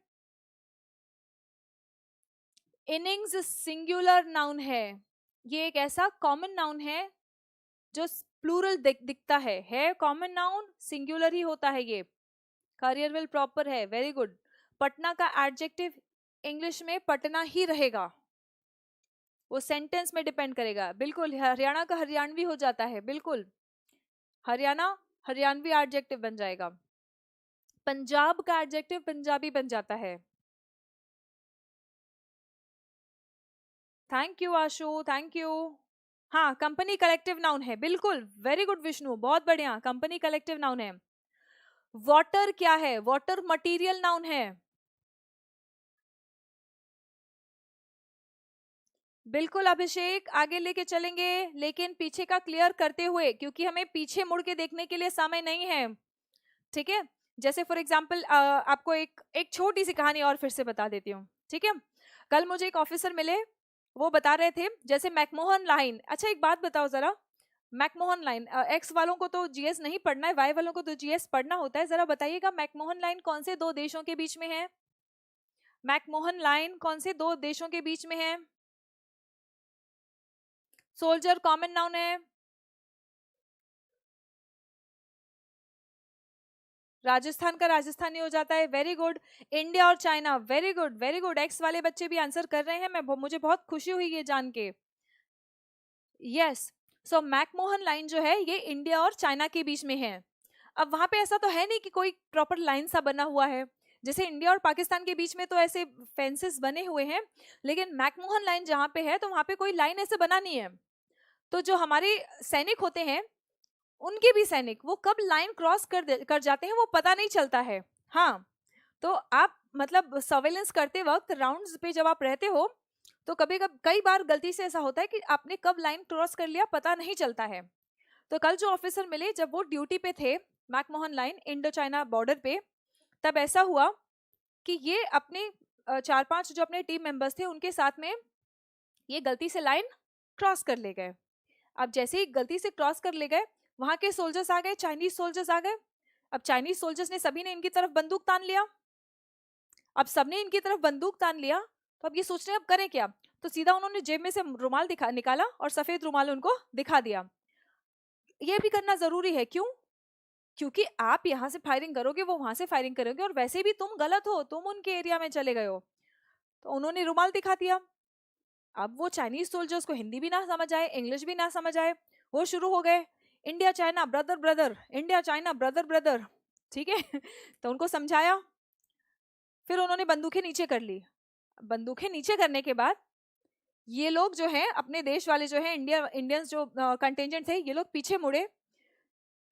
इनिंग्स सिंगुलर नाउन है, ये एक ऐसा कॉमन नाउन है जो प्लूरल दिखता है कॉमन नाउन, सिंगुलर ही होता है ये। करियर विल प्रॉपर है, वेरी गुड। पटना का एडजेक्टिव इंग्लिश में पटना ही रहेगा, वो सेंटेंस में डिपेंड करेगा, बिल्कुल। हरियाणा का हरियाणवी हो जाता है, बिल्कुल, हरियाणा हरियाणवी एडजेक्टिव बन जाएगा। पंजाब का एडजेक्टिव पंजाबी बन जाता है। Thank you Ashu, thank you. हाँ, कंपनी कलेक्टिव नाउन है, बिल्कुल, वेरी गुड विष्णु, बहुत बढ़िया, कंपनी कलेक्टिव नाउन है। वाटर क्या है? वाटर मटेरियल नाउन है। बिल्कुल अभिषेक, आगे लेके चलेंगे, लेकिन पीछे का क्लियर करते हुए, क्योंकि हमें पीछे मुड़ के देखने के लिए समय नहीं है, ठीक है। जैसे फॉर एग्जाम्पल आपको एक एक छोटी सी कहानी और फिर से बता देती हूँ, ठीक है। कल मुझे एक ऑफिसर मिले, वो बता रहे थे जैसे मैकमोहन लाइन। अच्छा एक बात बताओ जरा, मैकमोहन लाइन, एक्स वालों को तो जीएस नहीं पढ़ना है, वाई वालों को तो जीएस पढ़ना होता है। जरा बताइएगा मैकमोहन लाइन कौन से दो देशों के बीच में है? मैकमोहन लाइन कौन से दो देशों के बीच में है? सोल्जर कॉमन नाउन है। राजस्थान का राजस्थानी हो जाता है, वेरी गुड। इंडिया और China, very good very good, x वाले बच्चे भी आंसर कर रहे हैं, मुझे बहुत खुशी हुई ये जान के। यस, सो मैकमोहन लाइन जो है ये इंडिया और चाइना के बीच में है। अब वहां पे ऐसा तो है नहीं कि कोई प्रॉपर लाइन सा बना हुआ है, जैसे इंडिया और पाकिस्तान के बीच में तो ऐसे फेंसेस बने हुए हैं, लेकिन मैकमोहन लाइन जहाँ पे है तो वहां पे कोई लाइन ऐसे बना नहीं है। तो जो हमारे सैनिक होते हैं, उनके भी सैनिक, वो कब लाइन क्रॉस कर जाते हैं वो पता नहीं चलता है। हाँ, तो आप मतलब सर्वेलेंस करते वक्त राउंड्स पे जब आप रहते हो, तो कई बार गलती से ऐसा होता है कि आपने कब लाइन क्रॉस कर लिया पता नहीं चलता है। तो कल जो ऑफिसर मिले, जब वो ड्यूटी पे थे McMahon line Indo China border पे, तब ऐसा हुआ कि ये अपने 4-5 जो अपने टीम मेंबर्स थे उनके साथ में ये गलती से लाइन क्रॉस कर ले गए। अब जैसे ही गलती से क्रॉस कर ले गए, वहां के सोल्जर्स आ गए, चाइनीज सोल्जर्स आ गए। अब चाइनीज सोल्जर्स ने सभी ने इनकी तरफ बंदूक तान लिया। अब सबने इनकी तरफ बंदूक तान लिया, तो अब ये सोच रहे हैं अब करें क्या। तो सीधा उन्होंने जेब में से रुमाल निकाला और सफेद रुमाल उनको दिखा दिया। ये भी करना जरूरी है, क्यों? क्योंकि आप यहाँ से फायरिंग करोगे, वो वहां से फायरिंग करोगे, और वैसे भी तुम गलत हो, तुम उनके एरिया में चले गए हो। तो उन्होंने रुमाल दिखा दिया। अब वो चाइनीज सोल्जर्स को हिंदी भी ना समझ आए, इंग्लिश भी ना समझ आए, वो शुरू हो गए India China brother brother, India China brother brother, ठीक है। तो उनको समझाया, फिर उन्होंने बंदूकें नीचे कर ली। बंदूकें नीचे करने के बाद ये लोग जो हैं, अपने देश वाले जो हैं, इंडियंस जो कंटेंजेंट थे, ये लोग पीछे मुड़े।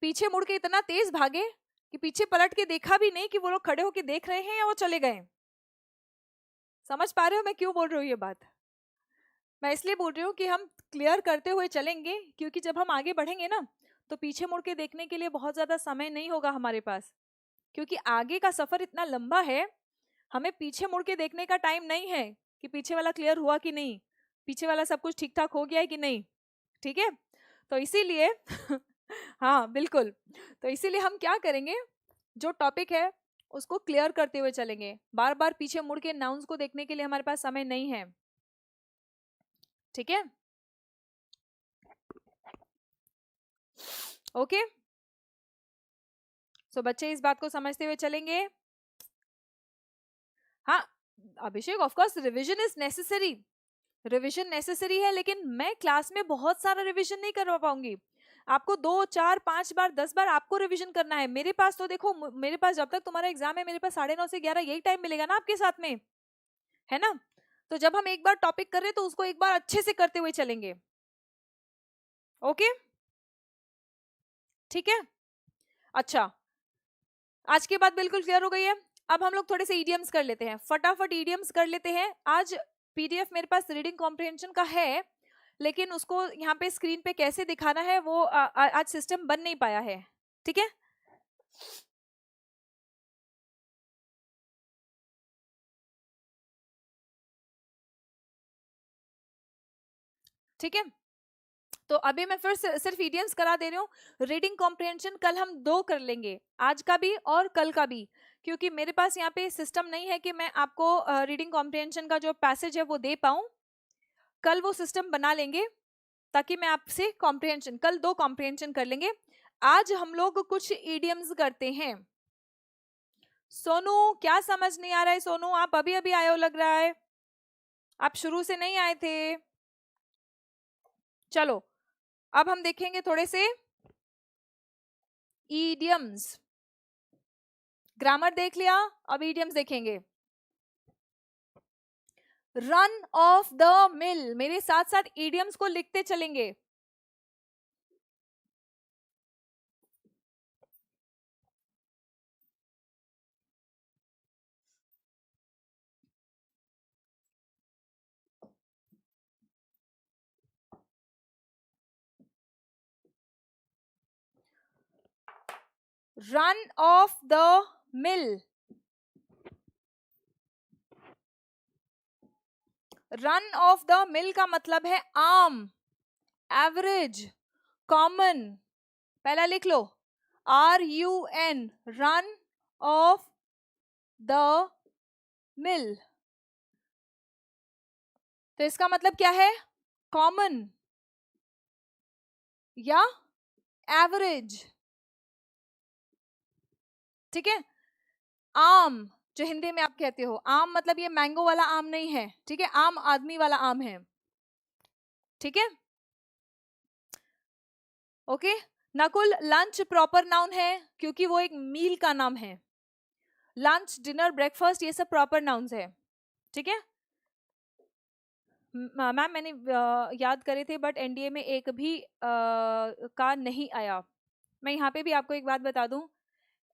पीछे मुड़ के इतना तेज भागे कि पीछे पलट के देखा भी नहीं कि वो लोग खड़े होके देख रहे हैं या वो चले गए। समझ पा रहे हो मैं क्यों बोल रही हूँ ये बात? मैं इसलिए बोल रही हूँ कि हम क्लियर करते हुए चलेंगे, क्योंकि जब हम आगे बढ़ेंगे ना, तो पीछे मुड़ के देखने के लिए बहुत ज्यादा समय नहीं होगा हमारे पास, क्योंकि आगे का सफर इतना लंबा है। हमें पीछे मुड़ के देखने का टाइम नहीं है कि पीछे वाला क्लियर हुआ कि नहीं, पीछे वाला सब कुछ ठीक ठाक हो गया है कि नहीं, ठीक है। तो इसीलिए हाँ बिल्कुल, तो इसीलिए हम क्या करेंगे, जो टॉपिक है उसको क्लियर करते हुए चलेंगे। बार बार पीछे मुड़ के नाउन्स को देखने के लिए हमारे पास समय नहीं है, ठीक है। ओके, सो बच्चे इस बात को समझते हुए चलेंगे। हाँ Abhishek, of course revision is necessary, revision necessary है, लेकिन मैं क्लास में बहुत सारा रिवीजन नहीं करवा पाऊंगी। आपको 2, 4, 5 बार 10 बार आपको रिवीजन करना है। मेरे पास तो देखो, मेरे पास जब तक तुम्हारा एग्जाम है, मेरे पास 9:30 से 11 यही टाइम मिलेगा ना आपके साथ में, है ना। तो जब हम एक बार टॉपिक कर रहे हैं तो उसको एक बार अच्छे से करते हुए चलेंगे। ओके, ठीक है। अच्छा, आज की बात बिल्कुल क्लियर हो गई है। अब हम लोग थोड़े से ईडियम्स कर लेते हैं, फटाफट ईडियम्स कर लेते हैं। आज पीडीएफ मेरे पास रीडिंग कॉम्प्रिहेंशन का है, लेकिन उसको यहाँ पे स्क्रीन पे कैसे दिखाना है वो आज सिस्टम बन नहीं पाया है, ठीक है। ठीक है, तो अभी मैं फिर सिर्फ ईडियम्स करा दे रही हूँ। रीडिंग कॉम्प्रिहेंशन कल हम 2 कर लेंगे, आज का भी और कल का भी, क्योंकि मेरे पास यहाँ पे सिस्टम नहीं है कि मैं आपको रीडिंग कॉम्प्रिहेंशन का जो पैसेज है वो दे पाऊँ। कल वो सिस्टम बना लेंगे, ताकि मैं आपसे कॉम्प्रिहेंशन, कल 2 कॉम्प्रिहेंशन कर लेंगे। आज हम लोग कुछ ईडियम्स करते हैं। सोनू, क्या समझ नहीं आ रहा है? सोनू, आप अभी अभी आए हो लग रहा है, आप शुरू से नहीं आए थे। चलो, अब हम देखेंगे थोड़े से ईडियम्स। ग्रामर देख लिया, अब ईडियम्स देखेंगे। रन ऑफ द मिल, मेरे साथ साथ ईडियम्स को लिखते चलेंगे। Run of the mill, run of the mill का मतलब है आम, एवरेज, कॉमन। पहला लिख लो, RUN, रन ऑफ द मिल। तो इसका मतलब क्या है, कॉमन या एवरेज, ठीक है। आम, जो हिंदी में आप कहते हो आम, मतलब ये मैंगो वाला आम नहीं है, ठीक है, आम आदमी वाला आम है, ठीक है, okay. Nakul, lunch proper noun है क्योंकि वो एक मील का नाम है। लंच, डिनर, ब्रेकफास्ट ये सब प्रॉपर नाउन्स है, ठीक है। मैम मैंने याद करे थे बट एनडीए में एक भी का नहीं आया। मैं यहाँ पे भी आपको एक बात बता दूं,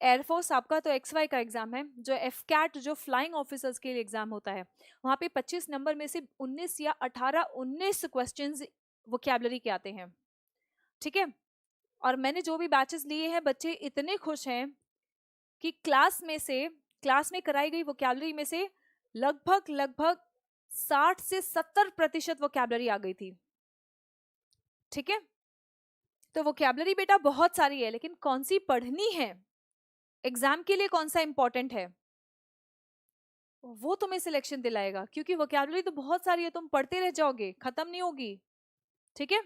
एयरफोर्स आपका तो XY का एग्जाम है, जो FCAT जो फ्लाइंग ऑफिसर्स के लिए एग्जाम होता है, वहाँ पे 25 नंबर में से 19 या 19 क्वेश्चंस वोकैबुलरी के आते हैं, ठीक है। और मैंने जो भी बैचेस लिए हैं, बच्चे इतने खुश हैं कि क्लास में कराई गई वोकैबुलरी में से लगभग लगभग 60 से 70% वोकैबुलरी आ गई थी, ठीक है। तो वोकैबुलरी बेटा बहुत सारी है, लेकिन कौन सी पढ़नी है, एग्जाम के लिए कौन सा इंपॉर्टेंट है, वो तुम्हें सिलेक्शन दिलाएगा, क्योंकि वोकैबुलरी तो बहुत सारी है, तुम पढ़ते रह जाओगे, खत्म नहीं होगी, ठीक है।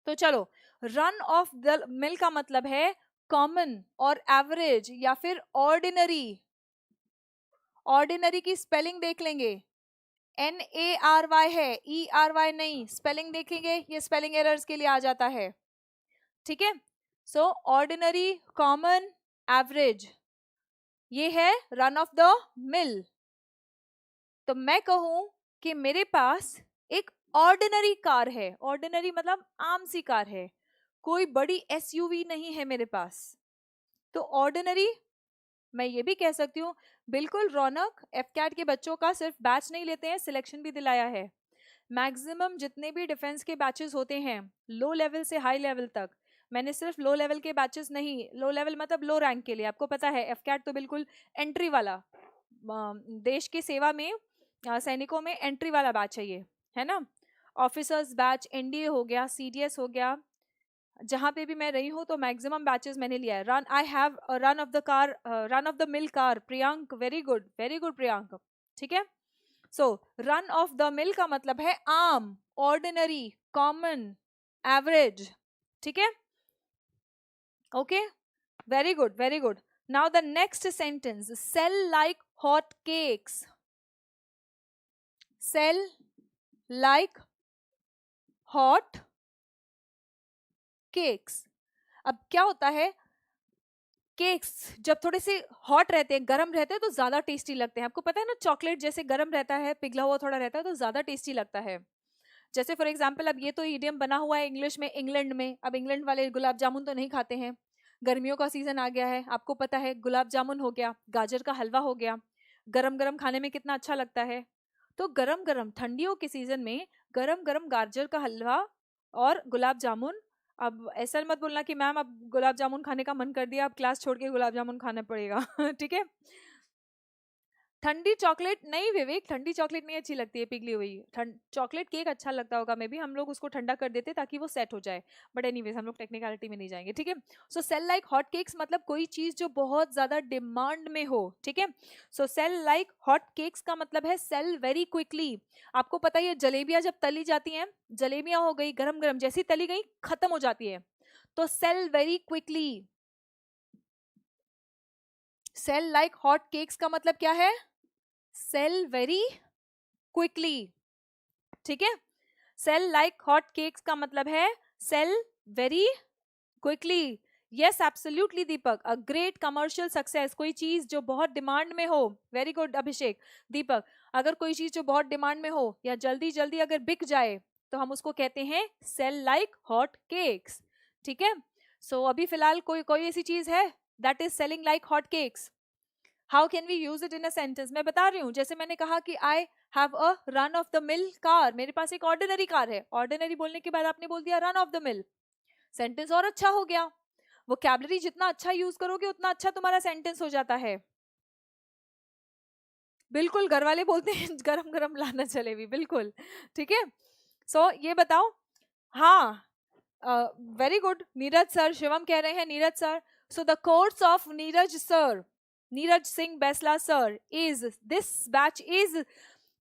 तो चलो, रन ऑफ द मिल का मतलब है कॉमन और एवरेज या फिर ऑर्डिनरी। ऑर्डिनरी की स्पेलिंग देख लेंगे, NARY है, ERY नहीं, स्पेलिंग देखेंगे, ये स्पेलिंग एरर्स के लिए आ जाता है, ठीक है। सो ऑर्डिनरी, कॉमन, एवरेज, ये है रन ऑफ द मिल। तो मैं कहूं कि मेरे पास एक ऑर्डिनरी कार है, ऑर्डिनरी मतलब आम सी कार है, कोई बड़ी SUV नहीं है मेरे पास, तो ऑर्डिनरी। मैं ये भी कह सकती हूँ, बिल्कुल रौनक FCAT के बच्चों का सिर्फ बैच नहीं लेते हैं, सिलेक्शन भी दिलाया है। मैक्सिमम जितने भी डिफेंस के बैचेस होते हैं, लो लेवल से हाई लेवल तक, मैंने सिर्फ लो लेवल के बैचेस नहीं, लो लेवल मतलब लो रैंक के लिए, आपको पता है FCAT तो बिल्कुल एंट्री वाला, देश की सेवा में सैनिकों में एंट्री वाला बैच है ये, है ना। ऑफिसर्स बैच, NDA हो गया, CDS हो गया, जहां पे भी मैं रही हूँ तो मैक्सिमम बैचेस मैंने लिया है। Run I have run of the car, run of the mill car, Priyank, very good Priyank, ठीक है। So run of the mill का मतलब है आम, ऑर्डिनरी, कॉमन, एवरेज, ठीक है, okay, very good. Now the next sentence, sell like hot cakes, sell like hot cakes. अब क्या होता है, केक्स जब थोड़े से हॉट रहते हैं, गर्म रहते हैं, तो ज्यादा टेस्टी लगते हैं। आपको पता है ना, चॉकलेट जैसे गर्म रहता है, पिघला हुआ थोड़ा रहता है, तो ज्यादा टेस्टी लगता है। जैसे फॉर एग्जाम्पल, अब ये तो इडियम बना हुआ है इंग्लिश में, इंग्लैंड में, अब इंग्लैंड वाले गुलाब जामुन तो नहीं खाते हैं, गर्मियों का सीजन आ गया है, आपको पता है, गुलाब जामुन हो गया, गाजर का हलवा हो गया, गरम गरम खाने में कितना अच्छा लगता है। तो गरम गरम ठंडियों के सीजन में गरम गरम गाजर का हलवा और गुलाब जामुन। अब ऐसा मत बोलना कि मैम अब गुलाब जामुन खाने का मन कर दिया, अब क्लास छोड़ के गुलाब जामुन खाना पड़ेगा ठीक है। ठंडी चॉकलेट नहीं विवेक, ठंडी चॉकलेट नहीं अच्छी लगती है पिघली हुई, चॉकलेट केक अच्छा लगता होगा, मे बी हम लोग उसको ठंडा कर देते ताकि वो सेट हो जाए, बट एनीवेज हम लोग टेक्निकलिटी में नहीं जाएंगे, ठीक है। सो सेल लाइक हॉट केक्स मतलब कोई चीज जो बहुत ज्यादा डिमांड में हो, ठीक है। सो सेल लाइक हॉट केक्स का मतलब है सेल वेरी क्विकली। आपको पता है जलेबियां जब तली जाती हैं, जलेबियां हो गई गरम गरम, जैसी तली गई खत्म हो जाती है, तो sell very quickly. Sell like hot cakes का मतलब क्या है, सेल वेरी क्विकली, ठीक है। सेल लाइक हॉट केक्स का मतलब है sell very quickly. Yes absolutely Deepak, a great commercial success, कोई चीज जो बहुत डिमांड में हो, वेरी गुड अभिषेक। दीपक, अगर कोई चीज जो बहुत डिमांड में हो या जल्दी जल्दी अगर बिक जाए, तो हम उसको कहते हैं सेल लाइक हॉट केक्स, ठीक है। सो अभी फिलहाल कोई कोई ऐसी चीज है that is selling like hot cakes. How can we use it in a sentence, मैं बता रही हूँ, जैसे मैंने कहा कि I have a run of the mill car, मेरे पास एक ऑर्डिनरी कार है, ऑर्डिनरी बोलने के बाद आपने बोल दिया run of the mill, sentence और अच्छा हो गया। वोकैबुलरी जितना अच्छा यूज करोगे उतना अच्छा तुम्हारा सेंटेंस हो जाता है। बिल्कुल, घर वाले बोलते हैं गरम गरम लाना जलेबी, बिल्कुल। ठीक है, सो ये बताओ। हाँ, very good Neeraj sir, Shivam कह रहे हैं Neeraj sir. So the course of Neeraj sir, Neeraj Singh Bainsla sir is, this batch is,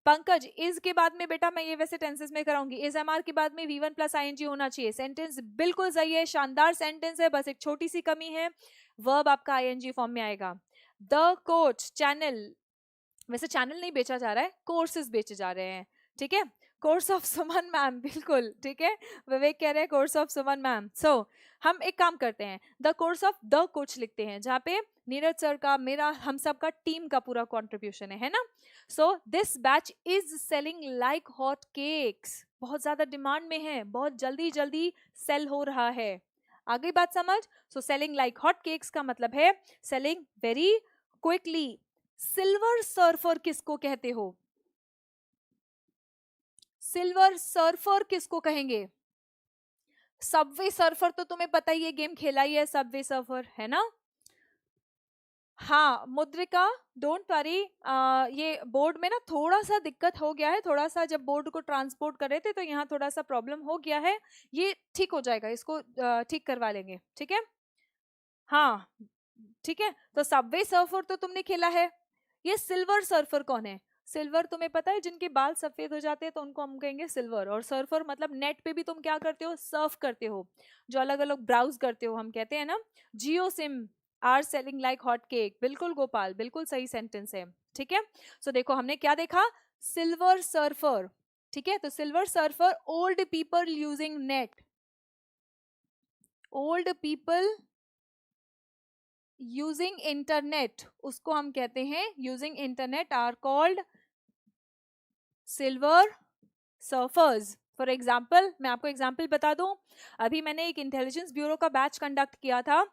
Pankaj is के बाद में बेटा मैं ये वैसे टेंसेस में कराऊंगी, इज एमआर के बाद में V1 प्लस ING होना चाहिए। सेंटेंस बिल्कुल सही है, शानदार सेंटेंस है, बस एक छोटी सी कमी है, वर्ब आपका ING फॉर्म में आएगा। द कोच चैनल, वैसे चैनल नहीं बेचा जा रहा है, कोर्सेज बेचे जा रहे हैं। ठीक है, कोर्स ऑफ सुमन मैम, बिल्कुल ठीक है, विवेक कह रहे हैं कोर्स ऑफ सुमन मैम। सो हम एक काम करते हैं, the course of the coach लिखते हैं, जहाँ पे नीरज सर का, मेरा, हम सब का, टीम का पूरा कंट्रीब्यूशन है ना। So this batch is selling like hot cakes, बहुत ज्यादा डिमांड में है, बहुत जल्दी जल्दी सेल हो रहा है। आगे बात समझ। So selling like hot cakes का मतलब है selling very quickly. Silver surfer किसको कहते हो? सिल्वर सर्फर किसको कहेंगे? सबवे सर्फर तो तुम्हें पता ही है, गेम खेला ही है सबवे सर्फर, है ना। हाँ मुद्रिका, डोंट वरी, ये बोर्ड में ना थोड़ा सा दिक्कत हो गया है, थोड़ा सा जब बोर्ड को ट्रांसपोर्ट कर रहे थे तो यहाँ थोड़ा सा प्रॉब्लम हो गया है, ये ठीक हो जाएगा, इसको ठीक करवा लेंगे, ठीक है। हाँ ठीक है, तो सबवे सर्फर तो तुमने खेला है। ये सिल्वर सर्फर कौन है? सिल्वर तुम्हें पता है, जिनके बाल सफेद हो जाते हैं तो उनको हम कहेंगे सिल्वर। और सर्फर मतलब नेट पे भी तुम क्या करते हो, सर्फ करते हो, जो अलग अलग ब्राउज करते हो, हम कहते हैं ना। Jio sim are selling like hot cake, बिल्कुल गोपाल, बिल्कुल सही सेंटेंस है। ठीक है, सो देखो हमने क्या देखा, सिल्वर सर्फर। ठीक है, तो silver surfer, old people using net, old people using internet, उसको हम कहते हैं using internet are called silver surfers. For example, मैं आपको एग्जाम्पल बता दूं, अभी मैंने एक इंटेलिजेंस ब्यूरो का बैच कंडक्ट किया था।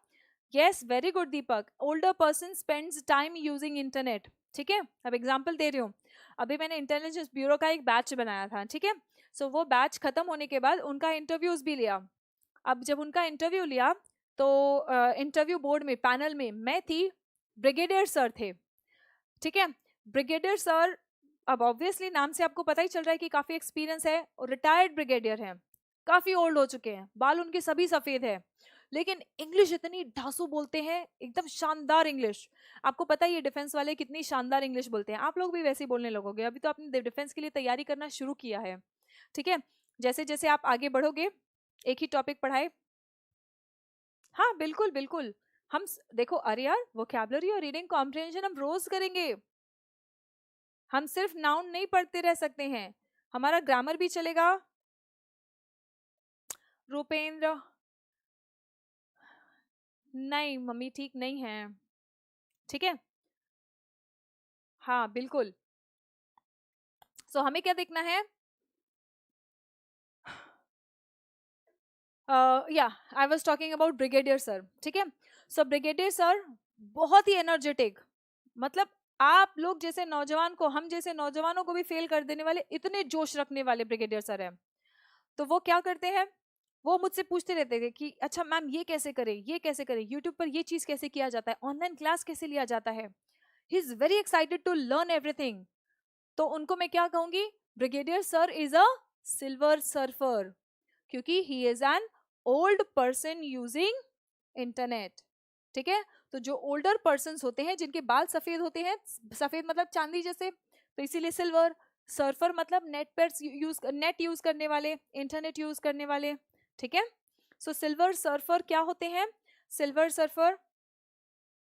Yes very good Deepak, older person spends time using internet. ठीक है, अब एग्जाम्पल दे रही हूँ, अभी मैंने इंटेलिजेंस ब्यूरो का एक बैच बनाया था। ठीक है, सो वो बैच खत्म होने के बाद उनका इंटरव्यूज भी लिया। अब जब उनका इंटरव्यू लिया तो इंटरव्यू बोर्ड में, पैनल में मैं थी, ब्रिगेडियर सर थे। ठीक है, ब्रिगेडियर सर, अब ऑब्वियसली नाम से आपको पता ही चल रहा है कि काफी एक्सपीरियंस है, और रिटायर्ड ब्रिगेडियर हैं, काफी ओल्ड हो चुके हैं, बाल उनके सभी सफेद है, लेकिन इंग्लिश इतनी ढासू बोलते हैं, एकदम शानदार इंग्लिश। आपको पता है ये डिफेंस वाले कितनी शानदार इंग्लिश बोलते हैं, आप लोग भी वैसे ही बोलने लगोगे, अभी तो आपने डिफेंस के लिए तैयारी करना शुरू किया है। ठीक है, जैसे जैसे आप आगे बढ़ोगे, एक ही टॉपिक पढ़ाए। हाँ बिल्कुल बिल्कुल, देखो अरे यार, वोकैबुलरी और रीडिंग कॉम्प्रिहेंशन हम रोज करेंगे, हम सिर्फ नाउन नहीं पढ़ते रह सकते हैं, हमारा ग्रामर भी चलेगा। रूपेंद्र, नहीं मम्मी ठीक नहीं है। ठीक है, हाँ बिल्कुल। सो हमें क्या देखना है, या I was talking about brigadier sir. ठीक है, सो ब्रिगेडियर सर बहुत ही एनर्जेटिक, मतलब आप लोग जैसे नौजवान को, हम जैसे नौजवानों को भी फेल कर देने वाले, इतने जोश रखने वाले ब्रिगेडियर सर हैं। तो वो क्या करते हैं, वो मुझसे पूछते रहते थे कि अच्छा मैम ये कैसे करें, ये कैसे करें, यूट्यूब पर ये चीज कैसे किया जाता है, ऑनलाइन क्लास कैसे लिया जाता है। He is very excited to learn everything. तो उनको मैं क्या कहूंगी, brigadier sir is a silver surfer, क्योंकि he is an old person using internet. ठीक है, तो जो ओल्डर पर्सन होते हैं, जिनके बाल सफेद होते हैं, सफेद मतलब चांदी जैसे, तो इसीलिए सिल्वर। सर्फर मतलब नेट पर यूज, नेट यूज करने वाले, इंटरनेट यूज करने वाले। ठीक है, सो सिल्वर सर्फर क्या होते हैं, सिल्वर सर्फर,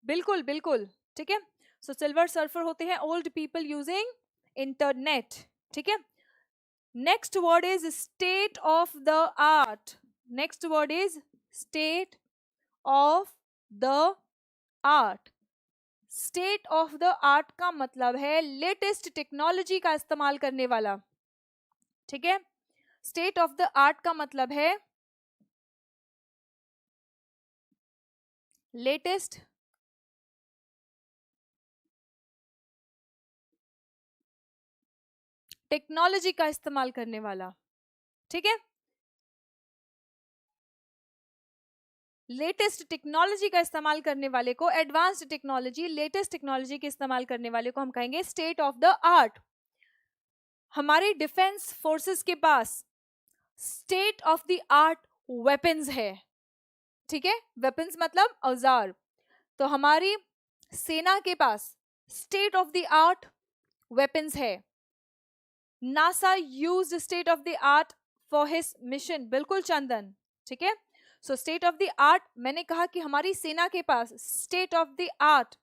बिल्कुल बिल्कुल। ठीक है, सो सिल्वर सर्फर होते हैं ओल्ड पीपल यूजिंग इंटरनेट। ठीक है, next word is state of the art, next word is state of the art. State of the art का मतलब है लेटेस्ट टेक्नोलॉजी का इस्तेमाल करने वाला। ठीक है, स्टेट ऑफ द आर्ट का मतलब है लेटेस्ट टेक्नोलॉजी का इस्तेमाल करने वाला। ठीक है, लेटेस्ट टेक्नोलॉजी का इस्तेमाल करने वाले को, एडवांस्ड टेक्नोलॉजी, लेटेस्ट टेक्नोलॉजी के इस्तेमाल करने वाले को हम कहेंगे स्टेट ऑफ द आर्ट। हमारे डिफेंस फोर्सेस के पास state of the art weapons है, ठीक है, वेपन्स मतलब औजार। तो हमारी सेना के पास state of the art weapons है। NASA used state of the art for his mission, बिल्कुल चंदन, ठीक है। So state of the art, मैंने कहा कि हमारी सेना के पास स्टेट ऑफ द आर्ट।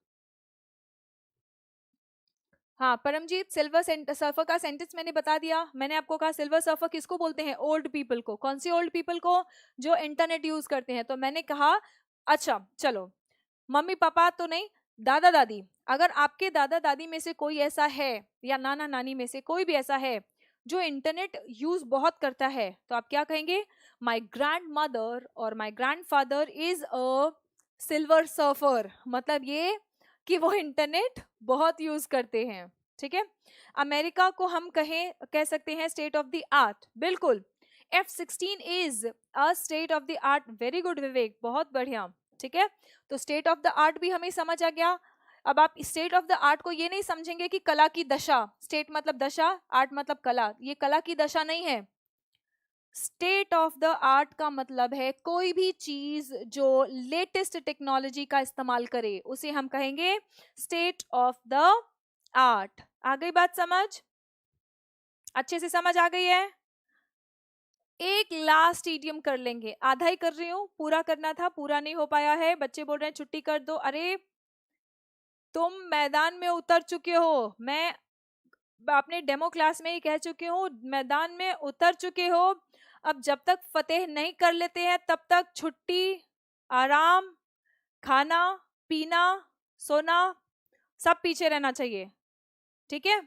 हाँ परमजीत, सिल्वर सर्फर का सेंटेंस मैंने बता दिया। मैंने आपको कहा सिल्वर सर्फर किसको बोलते हैं? ओल्ड पीपल को। कौन सी ओल्ड पीपल को? जो इंटरनेट यूज करते हैं। तो मैंने कहा अच्छा चलो, मम्मी पापा तो नहीं, दादा दादी। अगर आपके दादा दादी में से कोई ऐसा है, या नाना नानी में से कोई भी ऐसा है जो इंटरनेट यूज बहुत करता है, तो आप क्या कहेंगे? माई ग्रैंड मदर और my grand father is a silver surfer. मतलब ये कि वो इंटरनेट बहुत यूज करते हैं, ठीक है। अमेरिका को हम कह सकते हैं स्टेट ऑफ द आर्ट, बिल्कुल। F-16 is a state of the art. Very good Vivek, बहुत बढ़िया, ठीक है। तो स्टेट ऑफ द आर्ट भी हमें समझ आ गया। अब आप स्टेट ऑफ द आर्ट को ये नहीं समझेंगे कि कला की दशा, स्टेट मतलब दशा, आर्ट मतलब कला, ये कला की दशा नहीं है। स्टेट ऑफ द आर्ट का मतलब है कोई भी चीज जो लेटेस्ट टेक्नोलॉजी का इस्तेमाल करे, उसे हम कहेंगे स्टेट ऑफ द आर्ट। आ गई बात समझ? अच्छे से समझ आ गई है? एक लास्ट इडियम कर लेंगे, आधा ही कर रही हूँ, पूरा करना था, पूरा नहीं हो पाया है। बच्चे बोल रहे हैं छुट्टी कर दो। अरे तुम मैदान में उतर चुके हो, मैं अपने डेमो क्लास में ही कह चुकी हूँ, मैदान में उतर चुके हो। अब जब तक फतेह नहीं कर लेते हैं तब तक छुट्टी, आराम, खाना पीना, सोना सब पीछे रहना चाहिए, ठीक है।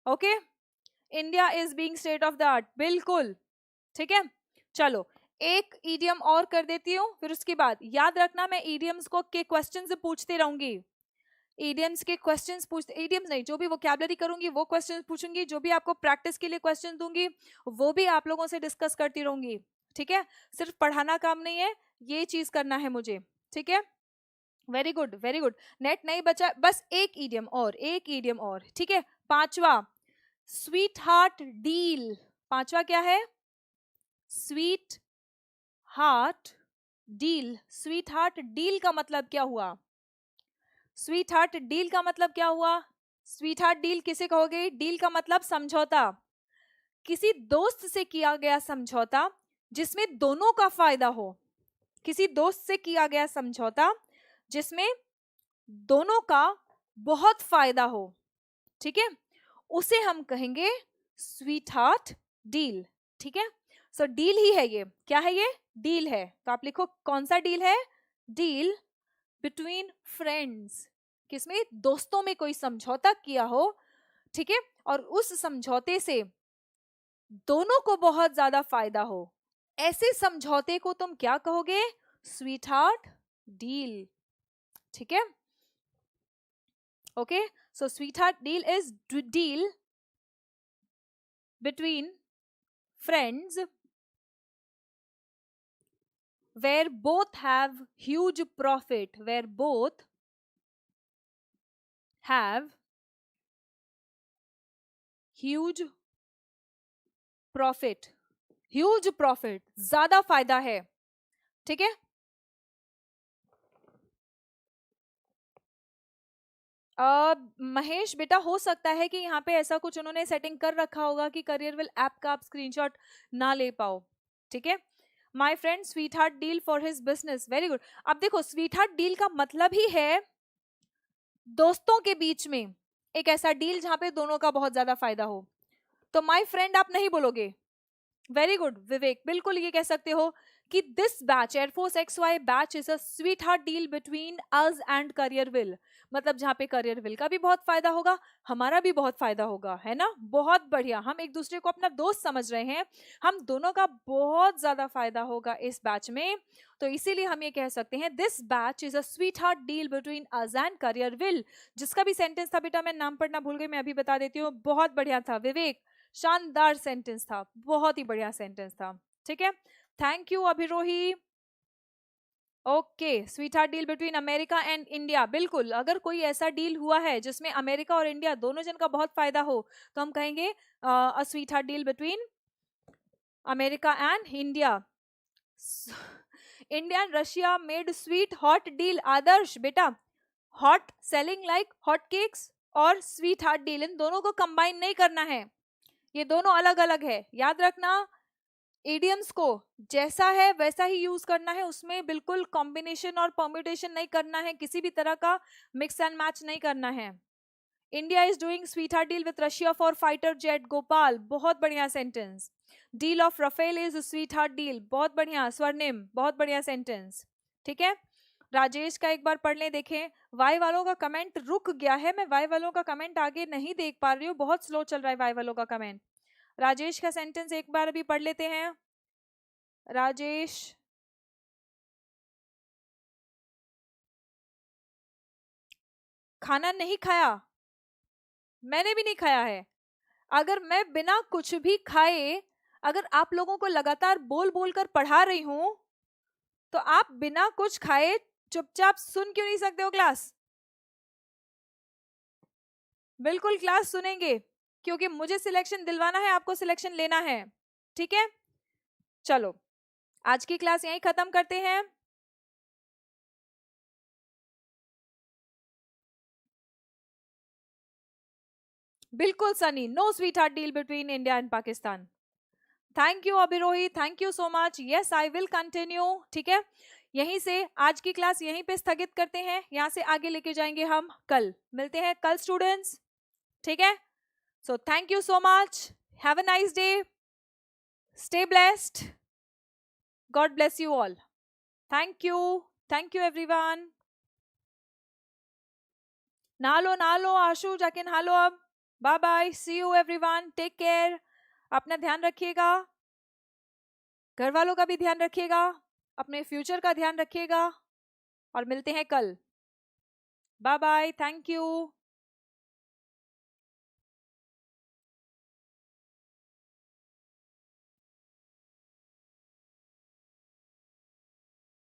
Okay, India is being state of the art, बिल्कुल, ठीक है। चलो एक ईडियम और कर देती हूँ, फिर उसके बाद याद रखना मैं ईडियम्स को के क्वेश्चन से पूछती रहूंगी। ईडियम्स के क्वेश्चंस पूछते, ईडियम्स नहीं, जो भी वोकैबुलरी करूंगी वो क्वेश्चन पूछूंगी, जो भी आपको प्रैक्टिस के लिए क्वेश्चन दूंगी वो भी आप लोगों से डिस्कस करती रहूंगी, ठीक है। सिर्फ पढ़ाना काम नहीं है, ये चीज करना है मुझे, ठीक है। Very good very good. Net नहीं बचा, बस एक ईडियम और, एक ईडियम और, ठीक है। पांचवा, स्वीट हार्ट डील। पांचवा क्या है? Sweet heart deal. Sweet heart deal का मतलब क्या हुआ? स्वीट हार्ट डील का मतलब क्या हुआ? स्वीट हार्ट डील किसे कहोगे? डील का मतलब समझौता, किसी दोस्त से किया गया समझौता जिसमें दोनों का फायदा हो। किसी दोस्त से किया गया समझौता जिसमें दोनों का बहुत फायदा हो, ठीक है, उसे हम कहेंगे स्वीट हार्ट डील, ठीक है। सो डील ही है ये, क्या है ये? डील है। तो आप लिखो कौन सा डील है? डील बिटवीन फ्रेंड्स, किसमें? दोस्तों में कोई समझौता किया हो, ठीक है, और उस समझौते से दोनों को बहुत ज्यादा फायदा हो, ऐसे समझौते को तुम क्या कहोगे? स्वीट हार्ट डील, ठीक है। Okay, so sweet heart deal is deal between friends where both have huge profit, where both have huge profit, huge profit, ज्यादा फायदा है, ठीक है। महेश बेटा, हो सकता है कि यहाँ पे ऐसा कुछ उन्होंने सेटिंग कर रखा होगा कि करियरविल ऐप का आप स्क्रीनशॉट ना ले पाओ, ठीक है। My friend sweet heart deal for his business, very good. अब देखो स्वीट हार्ट डील का मतलब ही है दोस्तों के बीच में एक ऐसा डील जहां पे दोनों का बहुत ज्यादा फायदा हो। तो माय फ्रेंड आप नहीं बोलोगे। वेरी गुड विवेक, बिल्कुल ये कह सकते हो कि this batch, air force XY batch is a sweet heart deal between us and Careerwill. मतलब जहाँ पे करियरविल का भी बहुत फायदा होगा, हमारा भी बहुत फायदा होगा, है ना। बहुत बढ़िया, हम एक दूसरे को अपना दोस्त समझ रहे हैं, हम दोनों का बहुत ज्यादा फायदा होगा इस बैच में। तो इसीलिए हम ये कह सकते हैं this batch is a sweet heart deal between us and Careerwill. जिसका भी सेंटेंस था बेटा, मैं नाम पढ़ना भूल गई, मैं अभी बता देती हूँ, बहुत बढ़िया था विवेक, शानदार सेंटेंस था, बहुत ही बढ़िया सेंटेंस था, ठीक है। Thank you Abhirohi. Okay, sweet heart deal between America and India, बिल्कुल। अगर कोई ऐसा डील हुआ है जिसमें अमेरिका और इंडिया दोनों जन का बहुत फायदा हो, तो हम कहेंगे a sweet heart deal between America and India. India and Russia made sweet hot deal. Adarsh बेटा, hot selling like hot cakes और स्वीट हार्ट डील, इन दोनों को कंबाइन नहीं करना है, ये दोनों अलग अलग है, याद रखना। इडियम्स को जैसा है वैसा ही यूज करना है, उसमें बिल्कुल कॉम्बिनेशन और परम्यूटेशन नहीं करना है, किसी भी तरह का मिक्स एंड मैच नहीं करना है। India is doing sweet heart deal with Russia for fighter jet. Gopal, बहुत बढ़िया sentence. Deal of Rafale is sweet heart deal, बहुत बढ़िया। स्वर्णिम, बहुत बढ़िया सेंटेंस। ठीक है, राजेश का एक बार पढ़ लें, देखें। वाई वालों का कमेंट रुक गया है, मैं वाई वालों का कमेंट आगे नहीं देख पा रही हूँ, बहुत स्लो चल रहा है वाई वालों का कमेंट। राजेश का सेंटेंस एक बार अभी पढ़ लेते हैं। राजेश, खाना नहीं खाया? मैंने भी नहीं खाया है। अगर मैं बिना कुछ भी खाए, अगर आप लोगों को लगातार बोल बोल कर पढ़ा रही हूं, तो आप बिना कुछ खाए चुपचाप सुन क्यों नहीं सकते हो क्लास? बिल्कुल क्लास सुनेंगे, क्योंकि मुझे सिलेक्शन दिलवाना है, आपको सिलेक्शन लेना है। ठीक है, चलो आज की क्लास यहीं खत्म करते हैं। बिल्कुल Sunny, no sweet heart deal between India and Pakistan. Thank you Abhirohi, thank you so much. Yes, I will continue. ठीक है, यहीं से आज की क्लास यहीं पे स्थगित करते हैं, यहाँ से आगे लेके जाएंगे हम कल। मिलते हैं कल स्टूडेंट्स, ठीक है। So thank you so much, have a nice day, stay blessed, God bless you all. Thank you everyone. नहा लो आशु, जाके नहा लो अब। Bye bye, see you everyone, take care, अपना ध्यान रखिएगा, घर वालों का भी ध्यान रखिएगा, अपने फ्यूचर का ध्यान रखिएगा, और मिलते हैं कल। Bye bye, thank you.